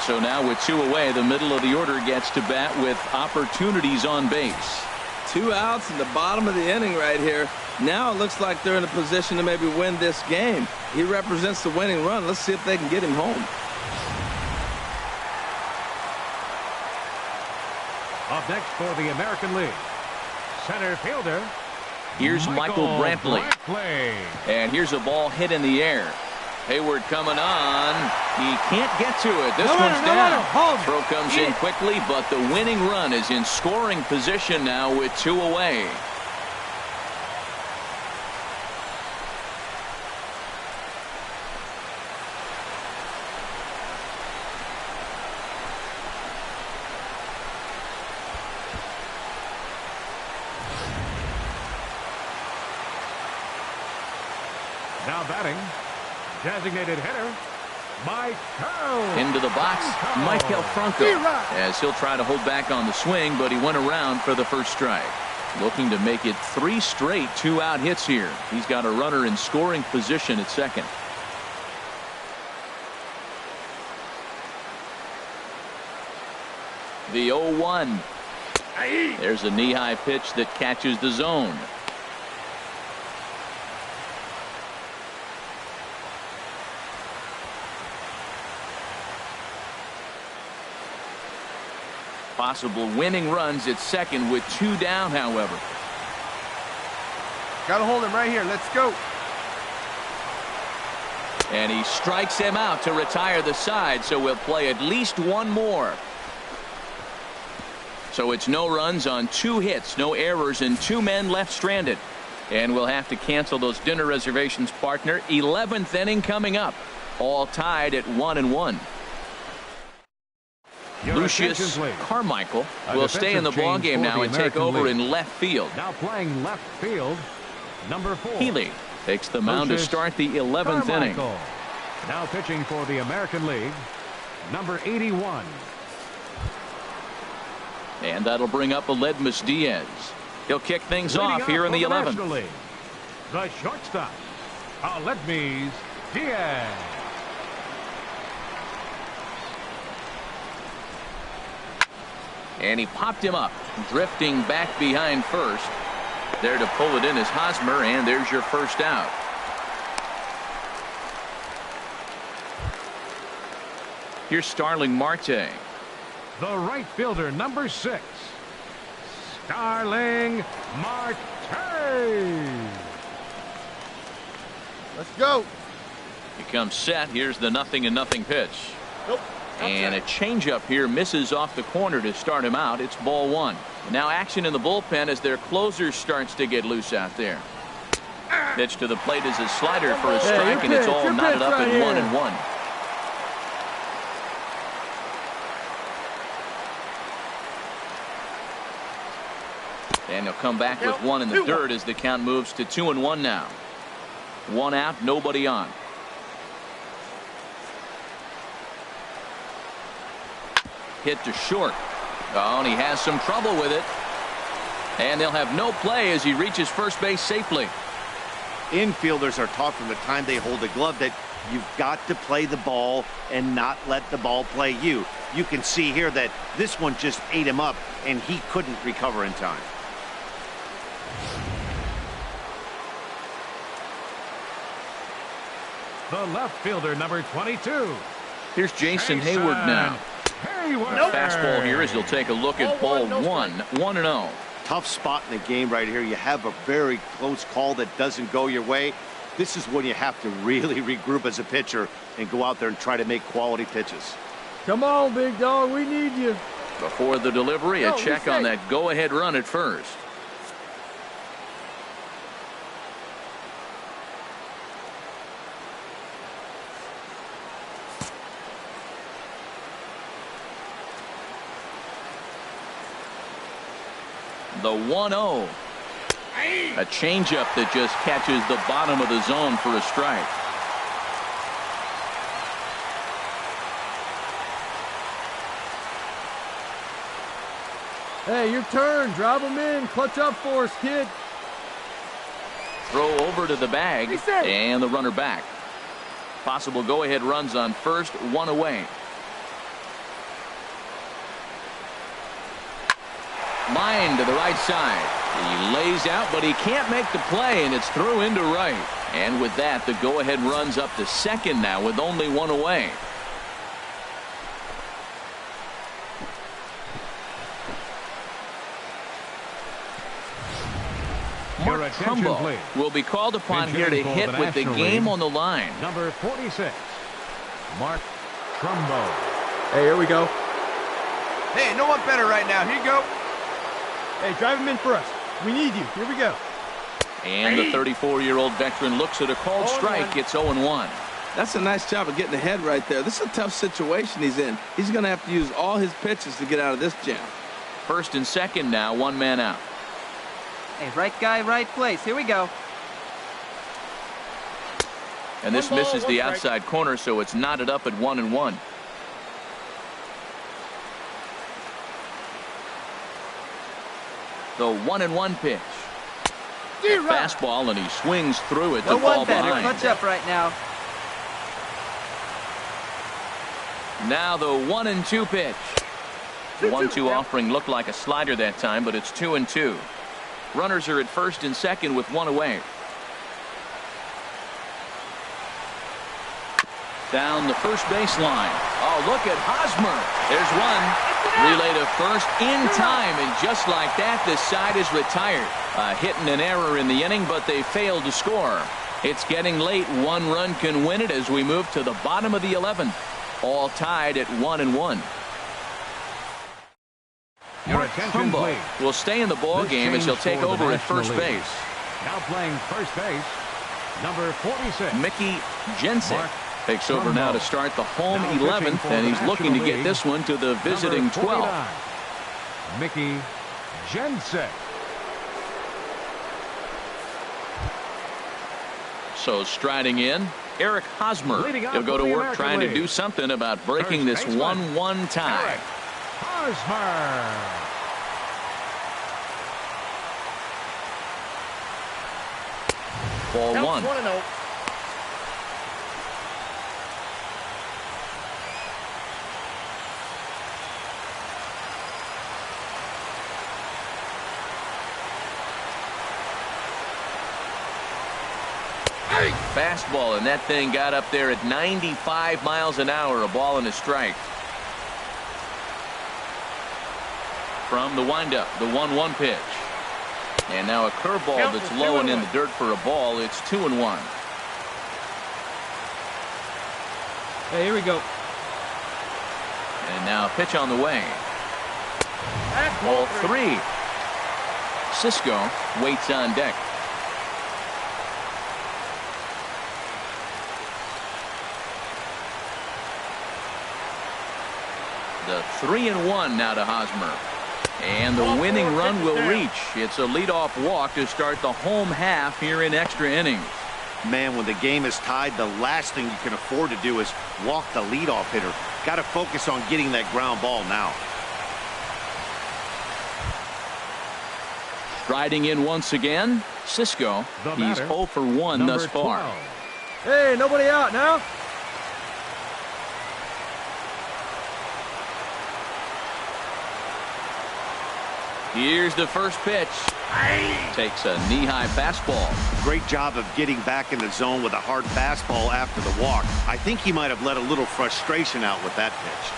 So now with 2 away, the middle of the order gets to bat with opportunities on base. 2 outs in the bottom of the inning right here. Now it looks like they're in a position to maybe win this game. He represents the winning run. Let's see if they can get him home. Up next for the American League, center fielder. Here's Michael Brantley. And here's a ball hit in the air. Hayward coming on. He can't get to it. This one's down. Throw comes in quickly, but the winning run is in scoring position now with 2 away. Now batting, designated hitter, Michael. Into the box, Michael Franco, as he'll try to hold back on the swing, but he went around for the first strike. Looking to make it 3 straight 2-out hits here. He's got a runner in scoring position at second. The 0-1. There's a knee-high pitch that catches the zone. Possible winning runs at second with 2 down, however. Gotta hold him right here. Let's go. And he strikes him out to retire the side, so we'll play at least 1 more. So it's no runs on 2 hits, no errors, and 2 men left stranded. And we'll have to cancel those dinner reservations, partner. 11th inning coming up. All tied at 1-1. Lucius Carmichael will stay in the ballgame now and take over in left field. Now playing left field, number 4. Healy takes the mound to start the 11th inning. Now pitching for the American League, number 81. And that'll bring up Aledmus Diaz. He'll kick things off here in the 11th. The shortstop, Aledmus Diaz. And he popped him up, drifting back behind first. There to pull it in is Hosmer, and there's your first out. Here's Starling Marte. The right fielder, number 6, Starling Marte. Let's go. He comes set. Here's the 0-0 pitch. Nope. And a changeup here misses off the corner to start him out. It's ball 1. Now action in the bullpen as their closer starts to get loose out there. Pitch to the plate is a slider for a strike, and it's all knotted up at 1-1. And he'll come back with 1 in the dirt as the count moves to 2-1 now. 1 out, nobody on. Hit to short. Oh, and he has some trouble with it. And they'll have no play as he reaches first base safely. Infielders are taught from the time they hold the glove that you've got to play the ball and not let the ball play you. You can see here that this one just ate him up, and he couldn't recover in time. The left fielder, number 22. Here's Jason Hayward now. Fastball here as he'll take a look at ball 1. 1-0. Tough spot in the game right here. You have a very close call that doesn't go your way. This is when you have to really regroup as a pitcher and go out there and try to make quality pitches. Come on, big dog. We need you. Before the delivery, a check on that go-ahead run at first. The 1-0. A changeup that just catches the bottom of the zone for a strike. Hey, your turn. Drive them in. Clutch up for us, kid. Throw over to the bag, and the runner back. Possible go-ahead runs on first, 1 away. Line to the right side. He lays out, but he can't make the play, and it's through into right. And with that, the go-ahead runs up to second now with only 1 away. Attention, please. Trumbo will be called upon Pitch here to hitting for hit the with the National game League. on the line. Number 46, Mark Trumbo. Hey, here we go. Hey, no one better right now. Here you go. Hey, drive him in for us. We need you. Here we go. And the 34-year-old veteran looks at a called strike. It's 0-1. That's a nice job of getting ahead right there. This is a tough situation he's in. He's going to have to use all his pitches to get out of this jam. First and second now, one man out. Hey, right guy, right place. Here we go. And this misses the outside corner, so it's knotted up at 1-1. The 1-1 pitch. Fastball, and he swings through it. The ball behind. Clutch up right now. Now the 1-2 pitch. The 1-2 offering looked like a slider that time, but it's 2-2. Runners are at first and second with one away. Down the first baseline. Oh, look at Hosmer. There's one. Relay to first in time, and just like that, the side is retired. A hit and an error in the inning, but they failed to score. It's getting late. One run can win it as we move to the bottom of the 11th. All tied at 1-1. Your attention, Trumbo please. will stay in the ball game as he'll take over at first base. Now playing first base, number 46. Mickey Jensen Mark takes over now to start the home Now 11th, and he's looking to get League, this one to the visiting number 12th. 49, Mickey Jensen. So striding in, Eric Hosmer. Leading off He'll go for to the work American trying to League. do something about breaking First this baseman, 1-1 tie. Eric Hosmer. Ball one. Fastball, and that thing got up there at 95 miles an hour. A ball and a strike. From the windup, the 1-1 pitch. And now a curveball that's low and in the dirt for a ball. It's 2-1. Hey, here we go. And now a pitch on the way. Ball 3. Cisco waits on deck. The 3-1 now to Hosmer. And the winning run will reach. It's a leadoff walk to start the home half here in extra innings. Man, when the game is tied, the last thing you can afford to do is walk the leadoff hitter. Got to focus on getting that ground ball now. Striding in once again, Cisco. He's 0 for 1 thus far. 12. Hey, nobody out now. Here's the first pitch. Takes a knee-high fastball. Great job of getting back in the zone with a hard fastball after the walk. I think he might have let a little frustration out with that pitch.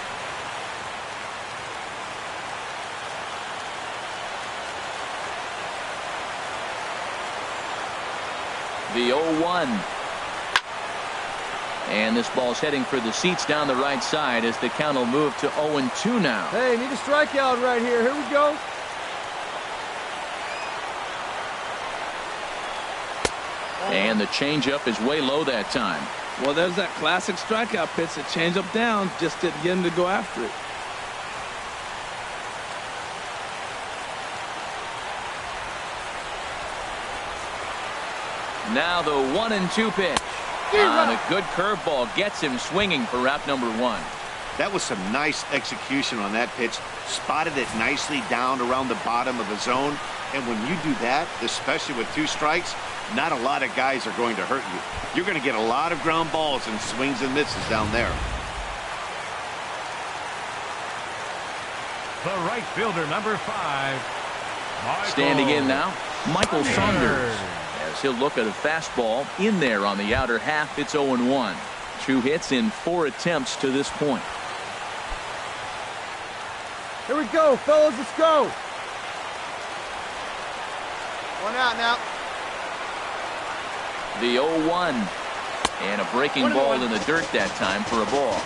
The 0-1. And this ball's heading for the seats down the right side as the count will move to 0-2 now. Hey, need a strikeout right here. Here we go. And the changeup is way low that time. Well, there's that classic strikeout pitch. The changeup down just didn't get him to go after it. Now the 1-2 pitch. And a good curveball gets him swinging for out number 1. That was some nice execution on that pitch. Spotted it nicely down around the bottom of the zone. And when you do that, especially with 2 strikes, not a lot of guys are going to hurt you. You're going to get a lot of ground balls and swings and misses down there. The right fielder, number 5. Standing in now, Michael Saunders. As he'll look at a fastball in there on the outer half, it's 0-1. 2 hits in 4 attempts to this point. Here we go, fellas. Let's go. One out now. The 0-1. And a breaking ball in the dirt that time for a ball.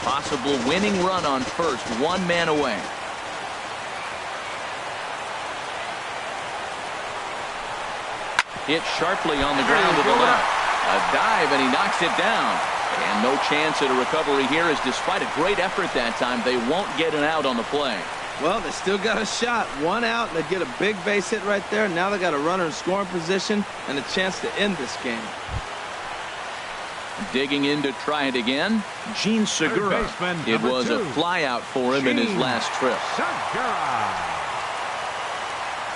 Possible winning run on first, one man away. Hit sharply on the ground to the left. A dive, and he knocks it down. And no chance at a recovery here, as despite a great effort that time, they won't get an out on the play. Well, they still got a shot. One out, and they get a big base hit right there. Now they got a runner in scoring position and a chance to end this game. Digging in to try it again, Gene Segura. It was a flyout for him in his last trip.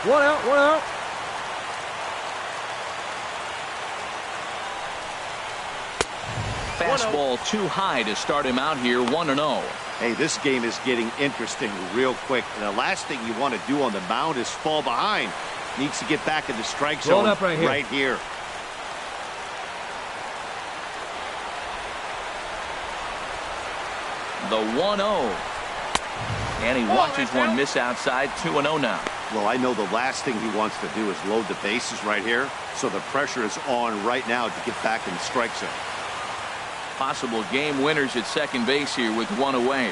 One out, one out. Fastball too high to start him out here, 1-0. Hey, this game is getting interesting real quick. And the last thing you want to do on the mound is fall behind. Needs to get back in the strike zone right here. The 1-0. And he watches one miss outside, 2-0 now. Well, I know the last thing he wants to do is load the bases right here. So the pressure is on right now to get back in the strike zone. Possible game winners at second base here with one away.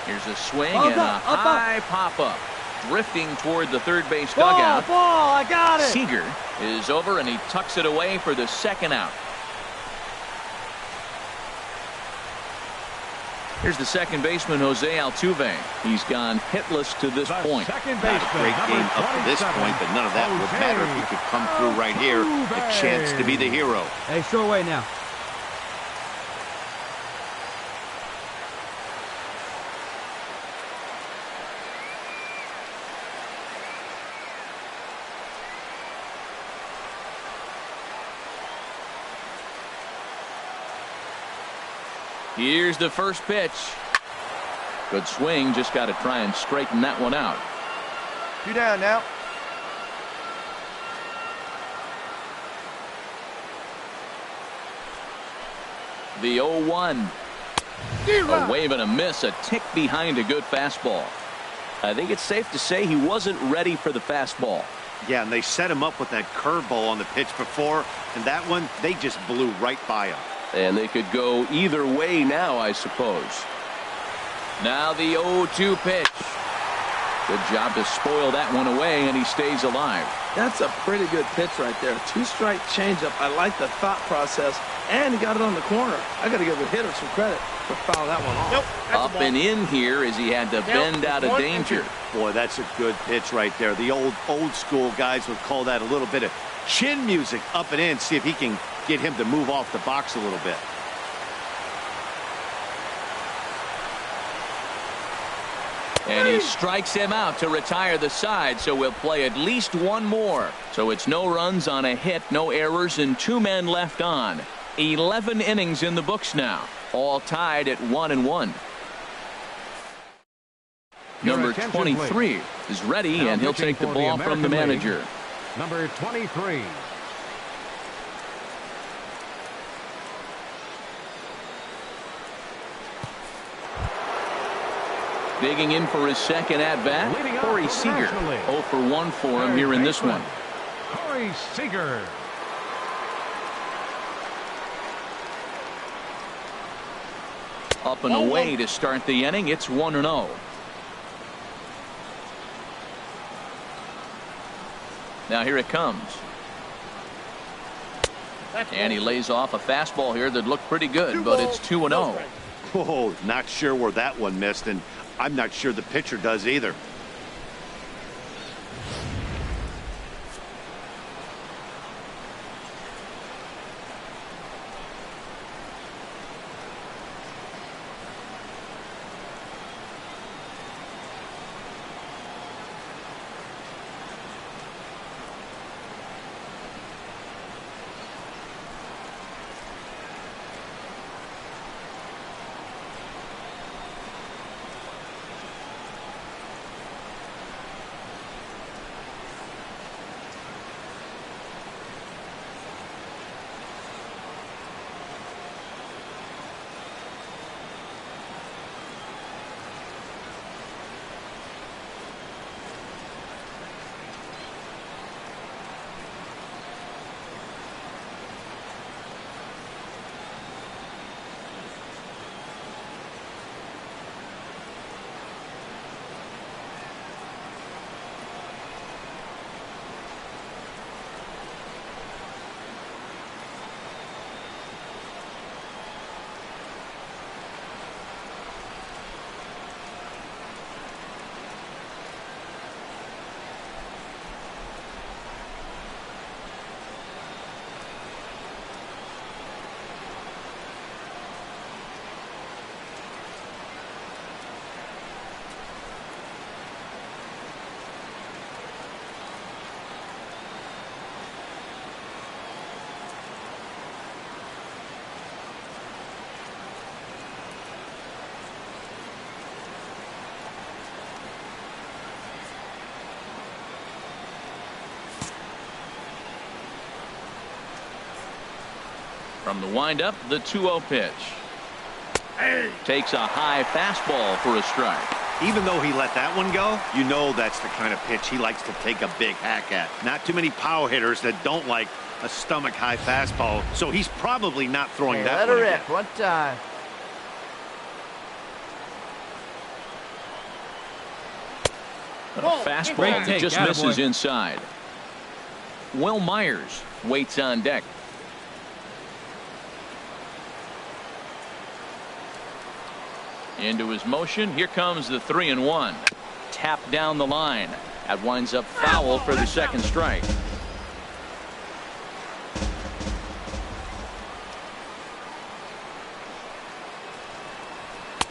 Here's a swing and a high pop-up. Drifting toward the third base dugout. Ball, I got it. Seager is over, and he tucks it away for the second out. Here's the second baseman, Jose Altuve. He's gone hitless to this point. Not a great game up to this point, but none of that would matter if he could come through right here. A chance to be the hero. Hey, throw away now. Here's the first pitch. Good swing. Just got to try and straighten that one out. 2 down now. The 0-1. A wave and a miss. A tick behind a good fastball. I think it's safe to say he wasn't ready for the fastball. Yeah, and they set him up with that curveball on the pitch before, and that one, they just blew right by him. And they could go either way now, I suppose. Now the 0-2 pitch. Good job to spoil that one away, and he stays alive. That's a pretty good pitch right there. 2-strike changeup. I like the thought process, and he got it on the corner. I got to give the hitter some credit for fouling that one off. Up and in here as he had to bend out of danger. Boy, that's a good pitch right there. The old school guys would call that a little bit of chin music. Up and in. See if he can get him to move off the box a little bit. And he strikes him out to retire the side, so we'll play at least one more. So it's no runs on a hit, no errors, and 2 men left on. 11 innings in the books now, all tied at 1-1. Number 23 is ready, and he'll take the ball from the manager. Number 23. Digging in for his second at-bat, Corey Seager. 0 for 1 for him here in this one. Corey Seager. Up and away to start the inning. It's 1-0. Now here it comes. And he lays off a fastball here that looked pretty good, but it's 2-0. Oh, not sure where that one missed, and I'm not sure the pitcher does either. From the windup, the 2-0 pitch. Takes a high fastball for a strike. Even though he let that one go, you know that's the kind of pitch he likes to take a big hack at. Not too many power hitters that don't like a stomach high fastball, so he's probably not throwing that one again. Let her rip one time. A fastball that just misses inside. Will Myers waits on deck. Into his motion. Here comes the 3-1. Tap down the line. That winds up foul for the second strike.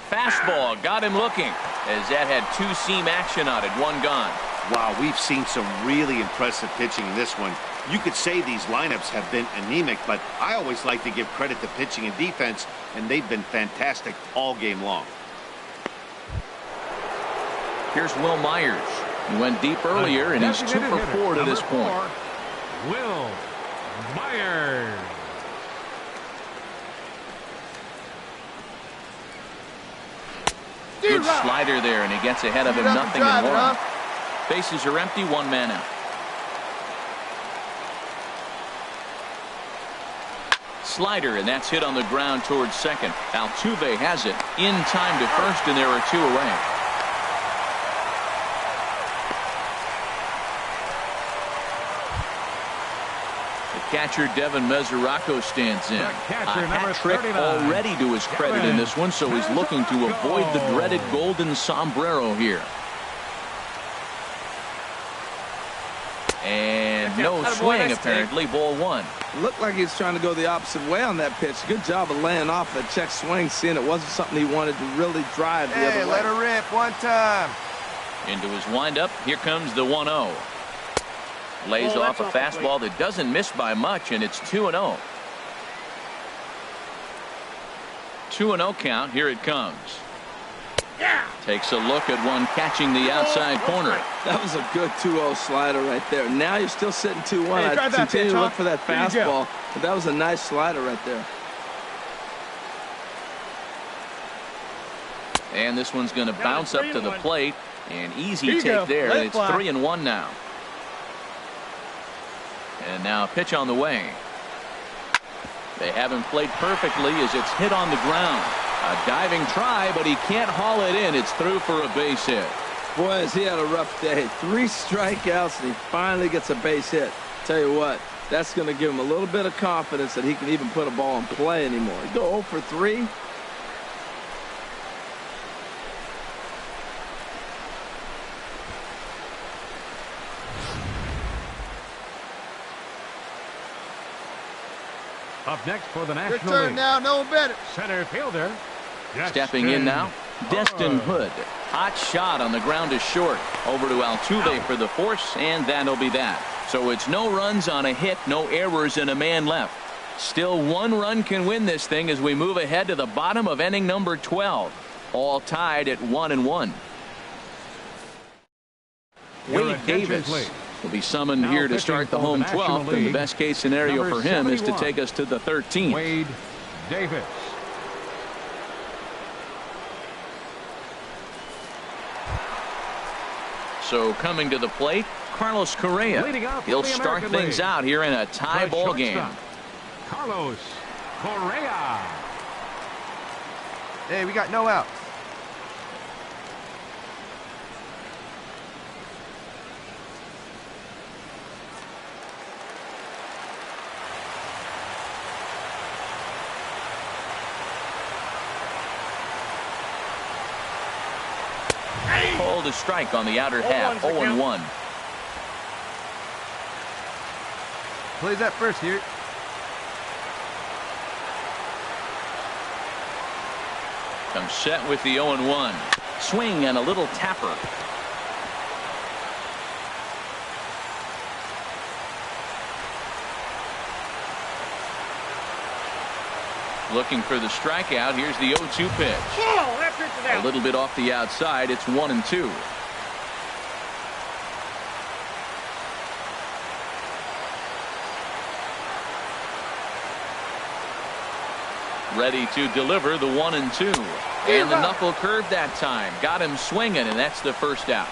Fastball got him looking as that had two-seam action on it. One gone. Wow, we've seen some really impressive pitching in this one. You could say these lineups have been anemic, but I always like to give credit to pitching and defense, and they've been fantastic all game long. Here's Will Myers. He went deep earlier, and he's 2 for 4 to this point. Will Myers. Good slider there, and he gets ahead of him. Nothing in one. Bases are empty. 1 man out. Slider, and that's hit on the ground towards second. Altuve has it in time to first, and there are 2 away. Catcher Devin Mesoraco stands in. A hat trick already to his credit in this one, so he's looking to avoid the dreaded golden sombrero here. And no swing, apparently. Ball 1. Looked like he's trying to go the opposite way on that pitch. Good job of laying off that check swing, seeing it wasn't something he wanted to really drive the other way. Let her rip one time. Into his windup. Here comes the 1-0. Lays off a fastball that doesn't miss by much, and it's 2-0. 2-0 count. Here it comes. Takes a look at one catching the outside corner. That was a good 2-0 slider right there. Now you're still sitting 2-1. I continue to look for that fastball, but that was a nice slider right there. And this one's going to bounce up to the plate. An easy take there, and it's 3-1 now. And now a pitch on the way. They haven't played perfectly as it's hit on the ground. A diving try, but he can't haul it in. It's through for a base hit. Boy, has he had a rough day. 3 strikeouts, and he finally gets a base hit. Tell you what, that's going to give him a little bit of confidence that he can even put a ball in play anymore. You go 0 for 3. Up next for the National Your turn League. now, no one better. Center fielder. Stepping in now, Destin Hood. Hot shot on the ground is short. Over to Altuve for the force, and that'll be that. So it's no runs on a hit, no errors, and a man left. Still 1 run can win this thing as we move ahead to the bottom of inning number 12. All tied at 1-1. Wade Davis will be summoned here to start the home 12th, and the best case scenario for him is to take us to the 13th. Wade Davis. So coming to the plate, Carlos Correa. He'll start things out here in a tie ball game. Carlos Correa. Hey, we got no outs. Called a strike on the outer half. 0-1. Plays that first here. Comes set with the 0-1. Swing and a little tapper. Looking for the strikeout. Here's the 0-2 pitch. A little bit off the outside. It's 1-2. Ready to deliver the 1-2. And the knuckle curve that time. Got him swinging, and that's the first out.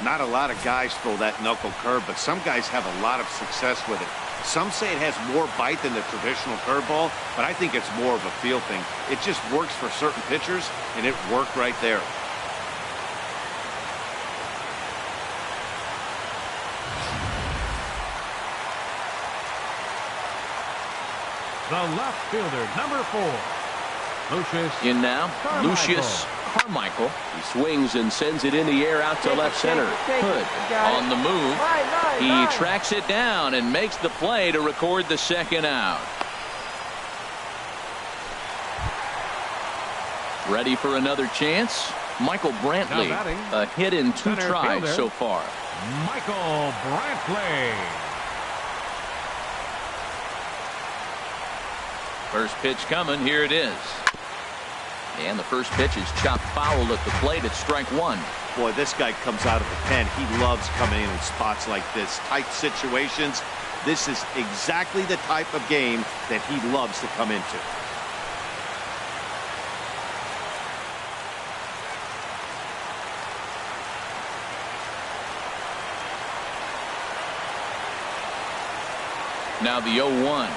Not a lot of guys throw that knuckle curve, but some guys have a lot of success with it. Some say it has more bite than the traditional curveball, but I think it's more of a feel thing. It just works for certain pitchers, and it worked right there. The left fielder, number 4, Lucius. In now, Carmichael. Lucius Carmichael. He swings and sends it in the air out to left center. Hood on the move. He tracks it down and makes the play to record the second out. Ready for another chance? Michael Brantley. A hit in 2 tries fielder, so far. Michael Brantley. First pitch coming. Here it is. And the first pitch is chopped foul at the plate at strike 1. Boy, this guy comes out of the pen. He loves coming in spots like this. Tight situations. This is exactly the type of game that he loves to come into. Now the 0-1.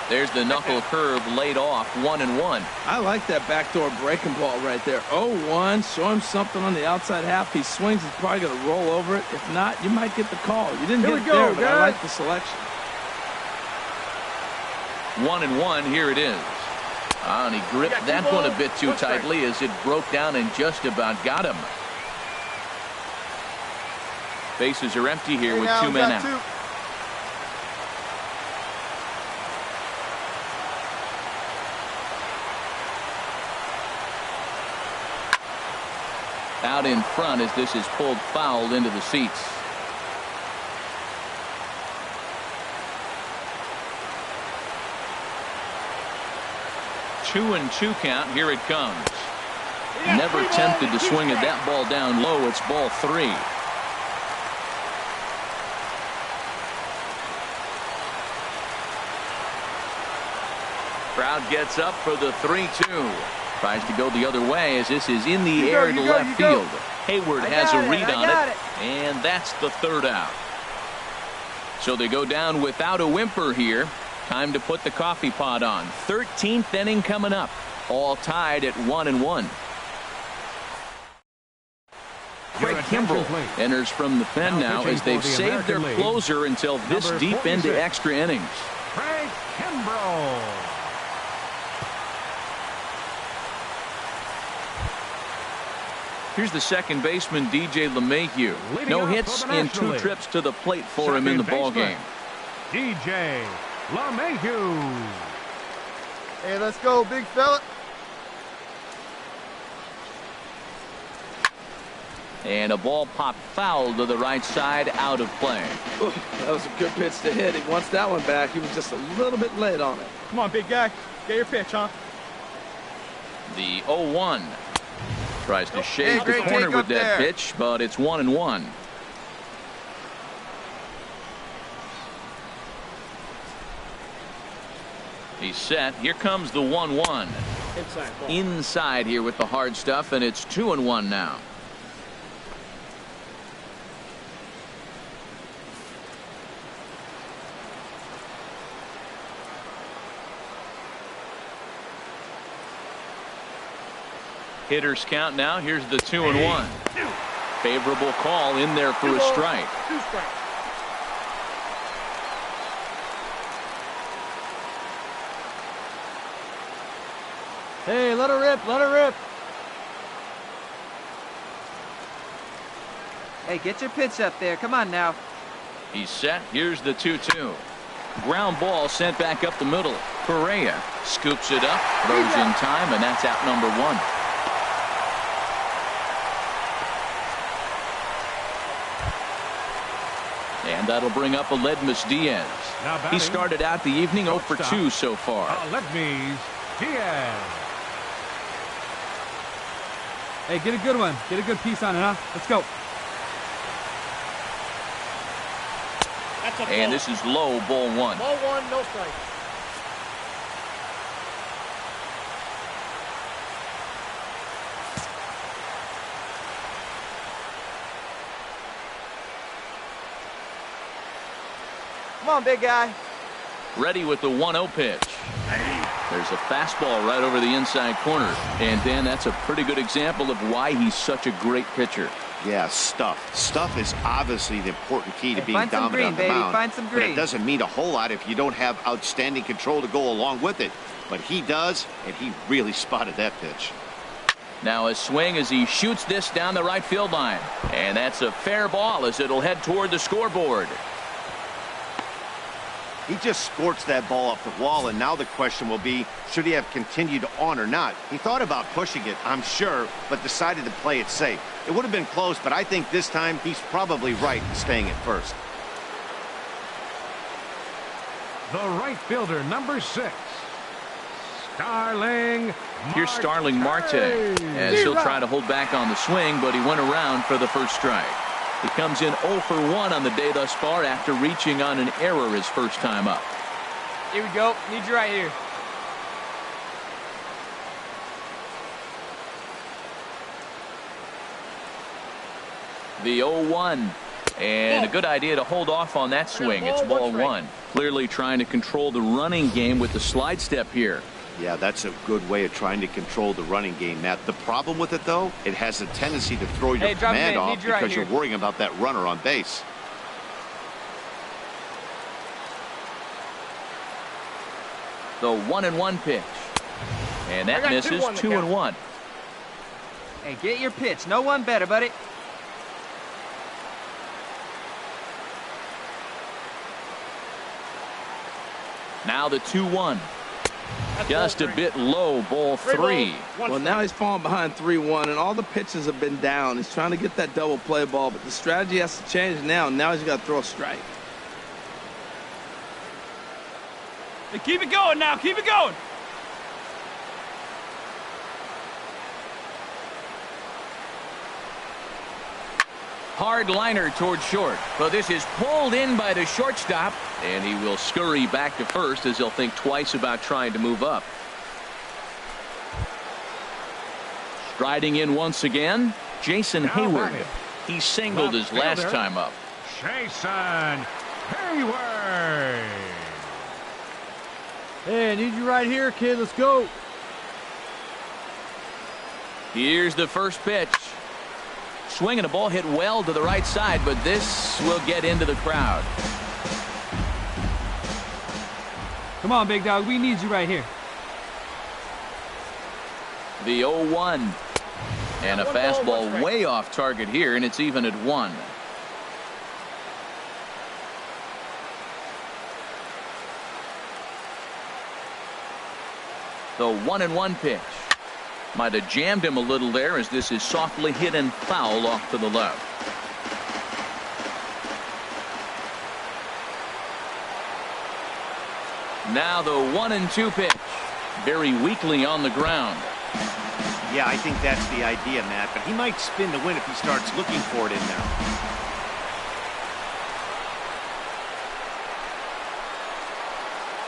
There's the knuckle curve laid off, 1-1. I like that backdoor breaking ball right there. 0-1. Show him something on the outside half. He swings. He's probably going to roll over it. If not, you might get the call. You didn't get it there, but I like the selection. 1-1. Here it is. And he gripped that one a bit too tightly as it broke down and just about got him. Bases are empty here with 2 men out. Out in front as this is pulled foul into the seats. Two and 2 count. Here it comes. Never tempted to swing at that ball down low. It's ball 3. Crowd gets up for the 3-2. Tries to go the other way as this is in the air to left field. Hayward has a read on it, and that's the 3rd out. So they go down without a whimper here. Time to put the coffee pot on. 13th inning coming up. All tied at 1-1. Craig Kimbrell enters from the pen now as they've saved their closer until this deep into extra innings. Craig Kimbrell. Here's the second baseman, DJ LeMahieu. No hits in 2 trips to the plate for him in the ballgame. DJ LeMahieu. Hey, let's go, big fella. And a ball popped foul to the right side, out of play. Ooh, that was a good pitch to hit. He wants that one back. He was just a little bit late on it. Come on, big guy. Get your pitch, huh? The 0-1. Tries to shade the corner with that pitch, but it's 1-1. He's set. Here comes the 1-1. Inside here with the hard stuff, and it's 2-1 now. Hitters count now. Here's the 2-1. Favorable call in there for a strike. 2 strikes. Hey, let her rip, let her rip. Hey, get your pitch up there. Come on now. He's set. Here's the 2-2. Ground ball sent back up the middle. Correa scoops it up, throws in time, and that's out number 1. And that'll bring up Aledmus Diaz. He started out the evening 0 for 2 so far. Aledmus Diaz. Hey, get a good one. Get a good piece on it, huh? Let's go. And this is low, ball 1. Ball 1, no strike. on, big guy. Ready with the 1-0 pitch. There's a fastball right over the inside corner. And Dan, that's a pretty good example of why he's such a great pitcher. Yeah, stuff. Stuff is obviously the important key to being dominant on the mound. Find some But green. it doesn't mean a whole lot if you don't have outstanding control to go along with it. But he does, and he really spotted that pitch. Now a swing as he shoots this down the right field line. And that's a fair ball as it'll head toward the scoreboard. He just scorched that ball off the wall, and now the question will be, should he have continued on or not? He thought about pushing it, I'm sure, but decided to play it safe. It would have been close, but I think this time he's probably right in staying at first. The right fielder, number 6. Starling Here's Starling Marte as he'll try to hold back on the swing, but he went around for the first strike. He comes in 0 for 1 on the day thus far after reaching on an error his first time up. Here we go. Need you right here. The 0-1. And a good idea to hold off on that swing. It's ball 1. Clearly trying to control the running game with the slide step here. Yeah, that's a good way of trying to control the running game, Matt. The problem with it, though, it has a tendency to throw your command off because you're worrying about that runner on base. The 1-1 pitch. And that misses. 2-1. Hey, get your pitch. No one better, buddy. Now the 2-1. Just a bit low, ball 3. Well, now he's falling behind 3-1, and all the pitches have been down. He's trying to get that double play ball, but the strategy has to change now. Now he's got to throw a strike. Hey, keep it going now. Keep it going. Hard liner toward short, but this is pulled in by the shortstop, and he will scurry back to first as he'll think twice about trying to move up. Striding in once again, Jason Hayward. He singled his last time up. Jason Hayward. Hey, I need you right here, kid. Let's go. Here's the first pitch. Swing and a ball hit well to the right side, but this will get into the crowd. Come on, big dog. We need you right here. The 0-1. And a fastball way off target here, and it's even at 1. The 1-1 pitch. Might have jammed him a little there as this is softly hit and foul off to the left. Now the 1-2 pitch. Very weakly on the ground. Yeah, I think that's the idea, Matt, but he might spin the win if he starts looking for it in there.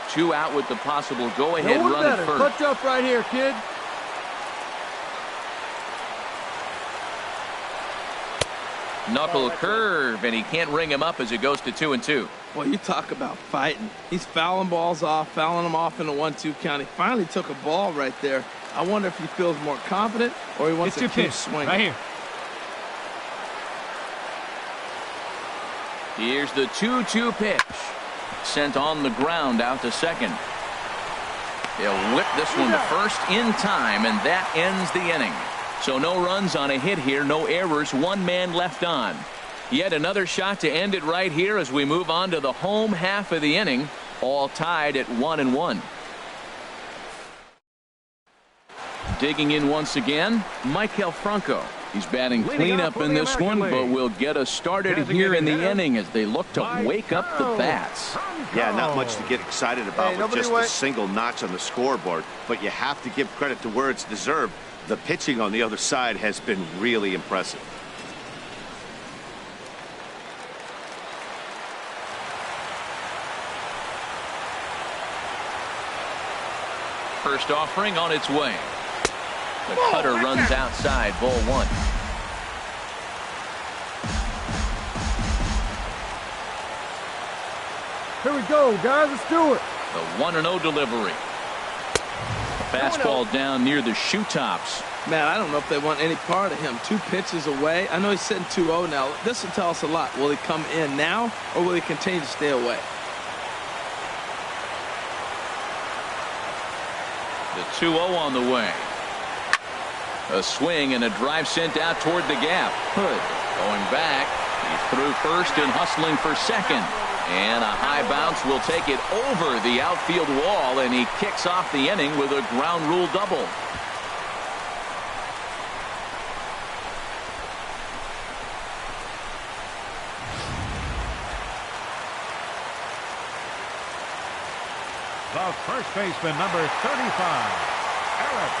Two out with the possible go-ahead run at first. Clutch up right here, kid. Knuckle curve, and he can't ring him up as it goes to 2-2. Well, you talk about fighting. He's fouling balls off, fouling them off in a 1-2 count. He finally took a ball right there. I wonder if he feels more confident or he wants to keep swinging. Right here. Here's the 2-2 pitch. Sent on the ground out to second. He'll whip this one to first in time, and that ends the inning. So no runs on a hit here, no errors, 1 man left on. Yet another shot to end it right here as we move on to the home half of the inning, all tied at 1-1. Digging in once again, Michael Franco. He's batting cleanup in this one, but will get us started here in the inning as they look to wake up the bats. Yeah, not much to get excited about with just a single notch on the scoreboard, but you have to give credit to where it's deserved. The pitching on the other side has been really impressive. First offering on its way. The cutter runs outside, ball 1. Here we go, guys. Let's do it. The 1-0 delivery. A fastball down near the shoe tops. Man, I don't know if they want any part of him. 2 pitches away. I know he's sitting 2-0 now. This will tell us a lot. Will he come in now, or will he continue to stay away? The 2-0 on the way. A swing and a drive sent out toward the gap. Hood going back. He's through first and hustling for second. And a high bounce will take it over the outfield wall, and he kicks off the inning with a ground rule double. The first baseman, number 35, Eric.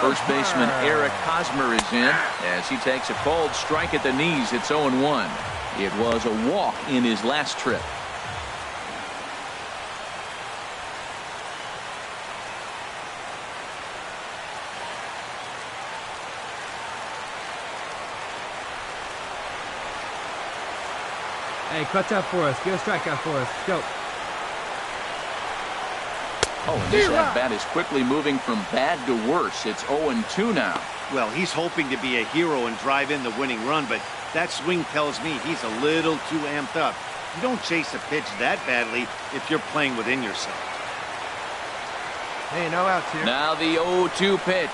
First baseman Eric Hosmer is in as he takes a cold strike at the knees. It's 0-1. It was a walk in his last trip. Hey, clutch up for us. Get a strikeout for us. Go. Oh, and this at-bat is quickly moving from bad to worse. It's 0-2 now. Well, he's hoping to be a hero and drive in the winning run, but that swing tells me he's a little too amped up. You don't chase a pitch that badly if you're playing within yourself. Hey, no outs here. Now the 0-2 pitch.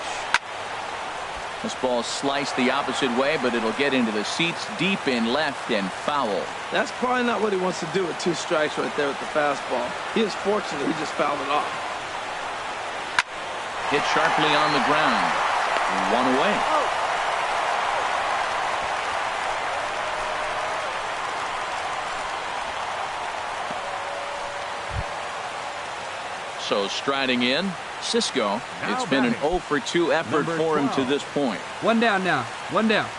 This ball sliced the opposite way, but it'll get into the seats deep in left and foul. That's probably not what he wants to do with 2 strikes right there with the fastball. He is fortunate he just fouled it off. Hit sharply on the ground. 1 away. So striding in, Cisco. It's been an 0-for-2 effort for him to this point. 1 down now. 1 down.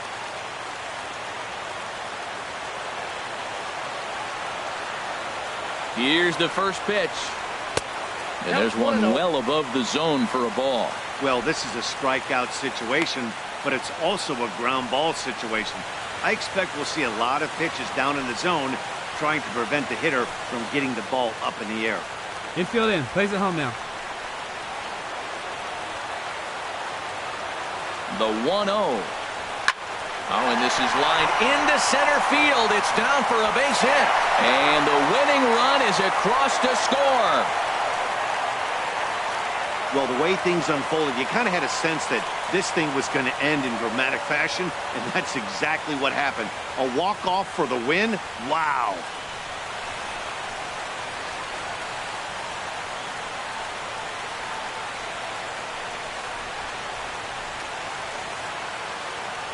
Here's the first pitch. And there's one well above the zone for a ball. Well, this is a strikeout situation, but it's also a ground ball situation. I expect we'll see a lot of pitches down in the zone trying to prevent the hitter from getting the ball up in the air. Infield in. Plays at home now. The 1-0. Oh, and this is lined into center field. It's down for a base hit. And the winning run is across to score. Well, the way things unfolded, you kind of had a sense that this thing was going to end in dramatic fashion, and that's exactly what happened. A walk-off for the win? Wow.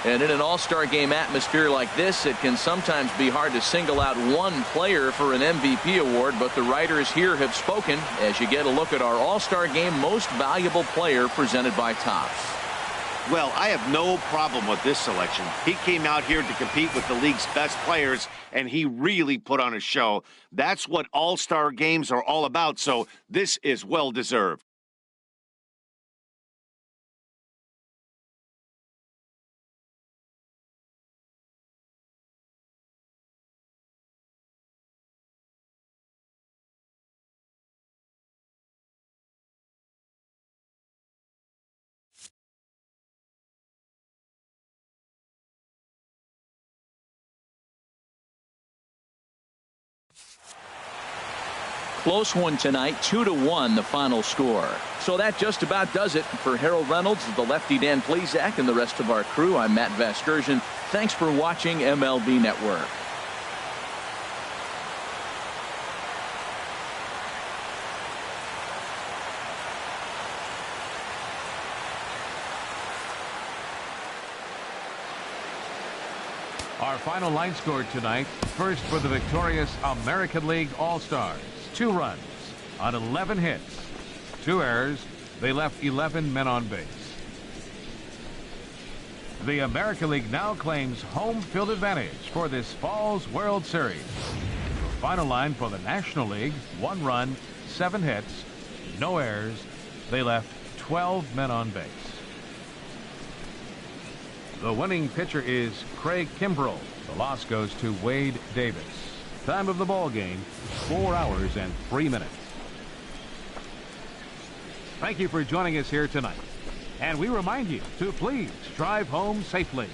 And in an all-star game atmosphere like this, it can sometimes be hard to single out one player for an MVP award, but the writers here have spoken as you get a look at our all-star game most valuable player presented by Topps. Well, I have no problem with this selection. He came out here to compete with the league's best players, and he really put on a show. That's what all-star games are all about, so this is well-deserved. Close one tonight, 2-1 the final score. So that just about does it for Harold Reynolds, the lefty Dan Plesac, and the rest of our crew. I'm Matt Vasgersian. Thanks for watching MLB Network. Our final line score tonight, first for the victorious American League All-Stars. 2 runs on 11 hits. 2 errors. They left 11 men on base. The American League now claims home field advantage for this fall's World Series. The final line for the National League, 1 run, 7 hits, no errors. They left 12 men on base. The winning pitcher is Craig Kimbrell. The loss goes to Wade Davis. Time of the ball game, 4 hours and 3 minutes. Thank you for joining us here tonight. And we remind you to please drive home safely.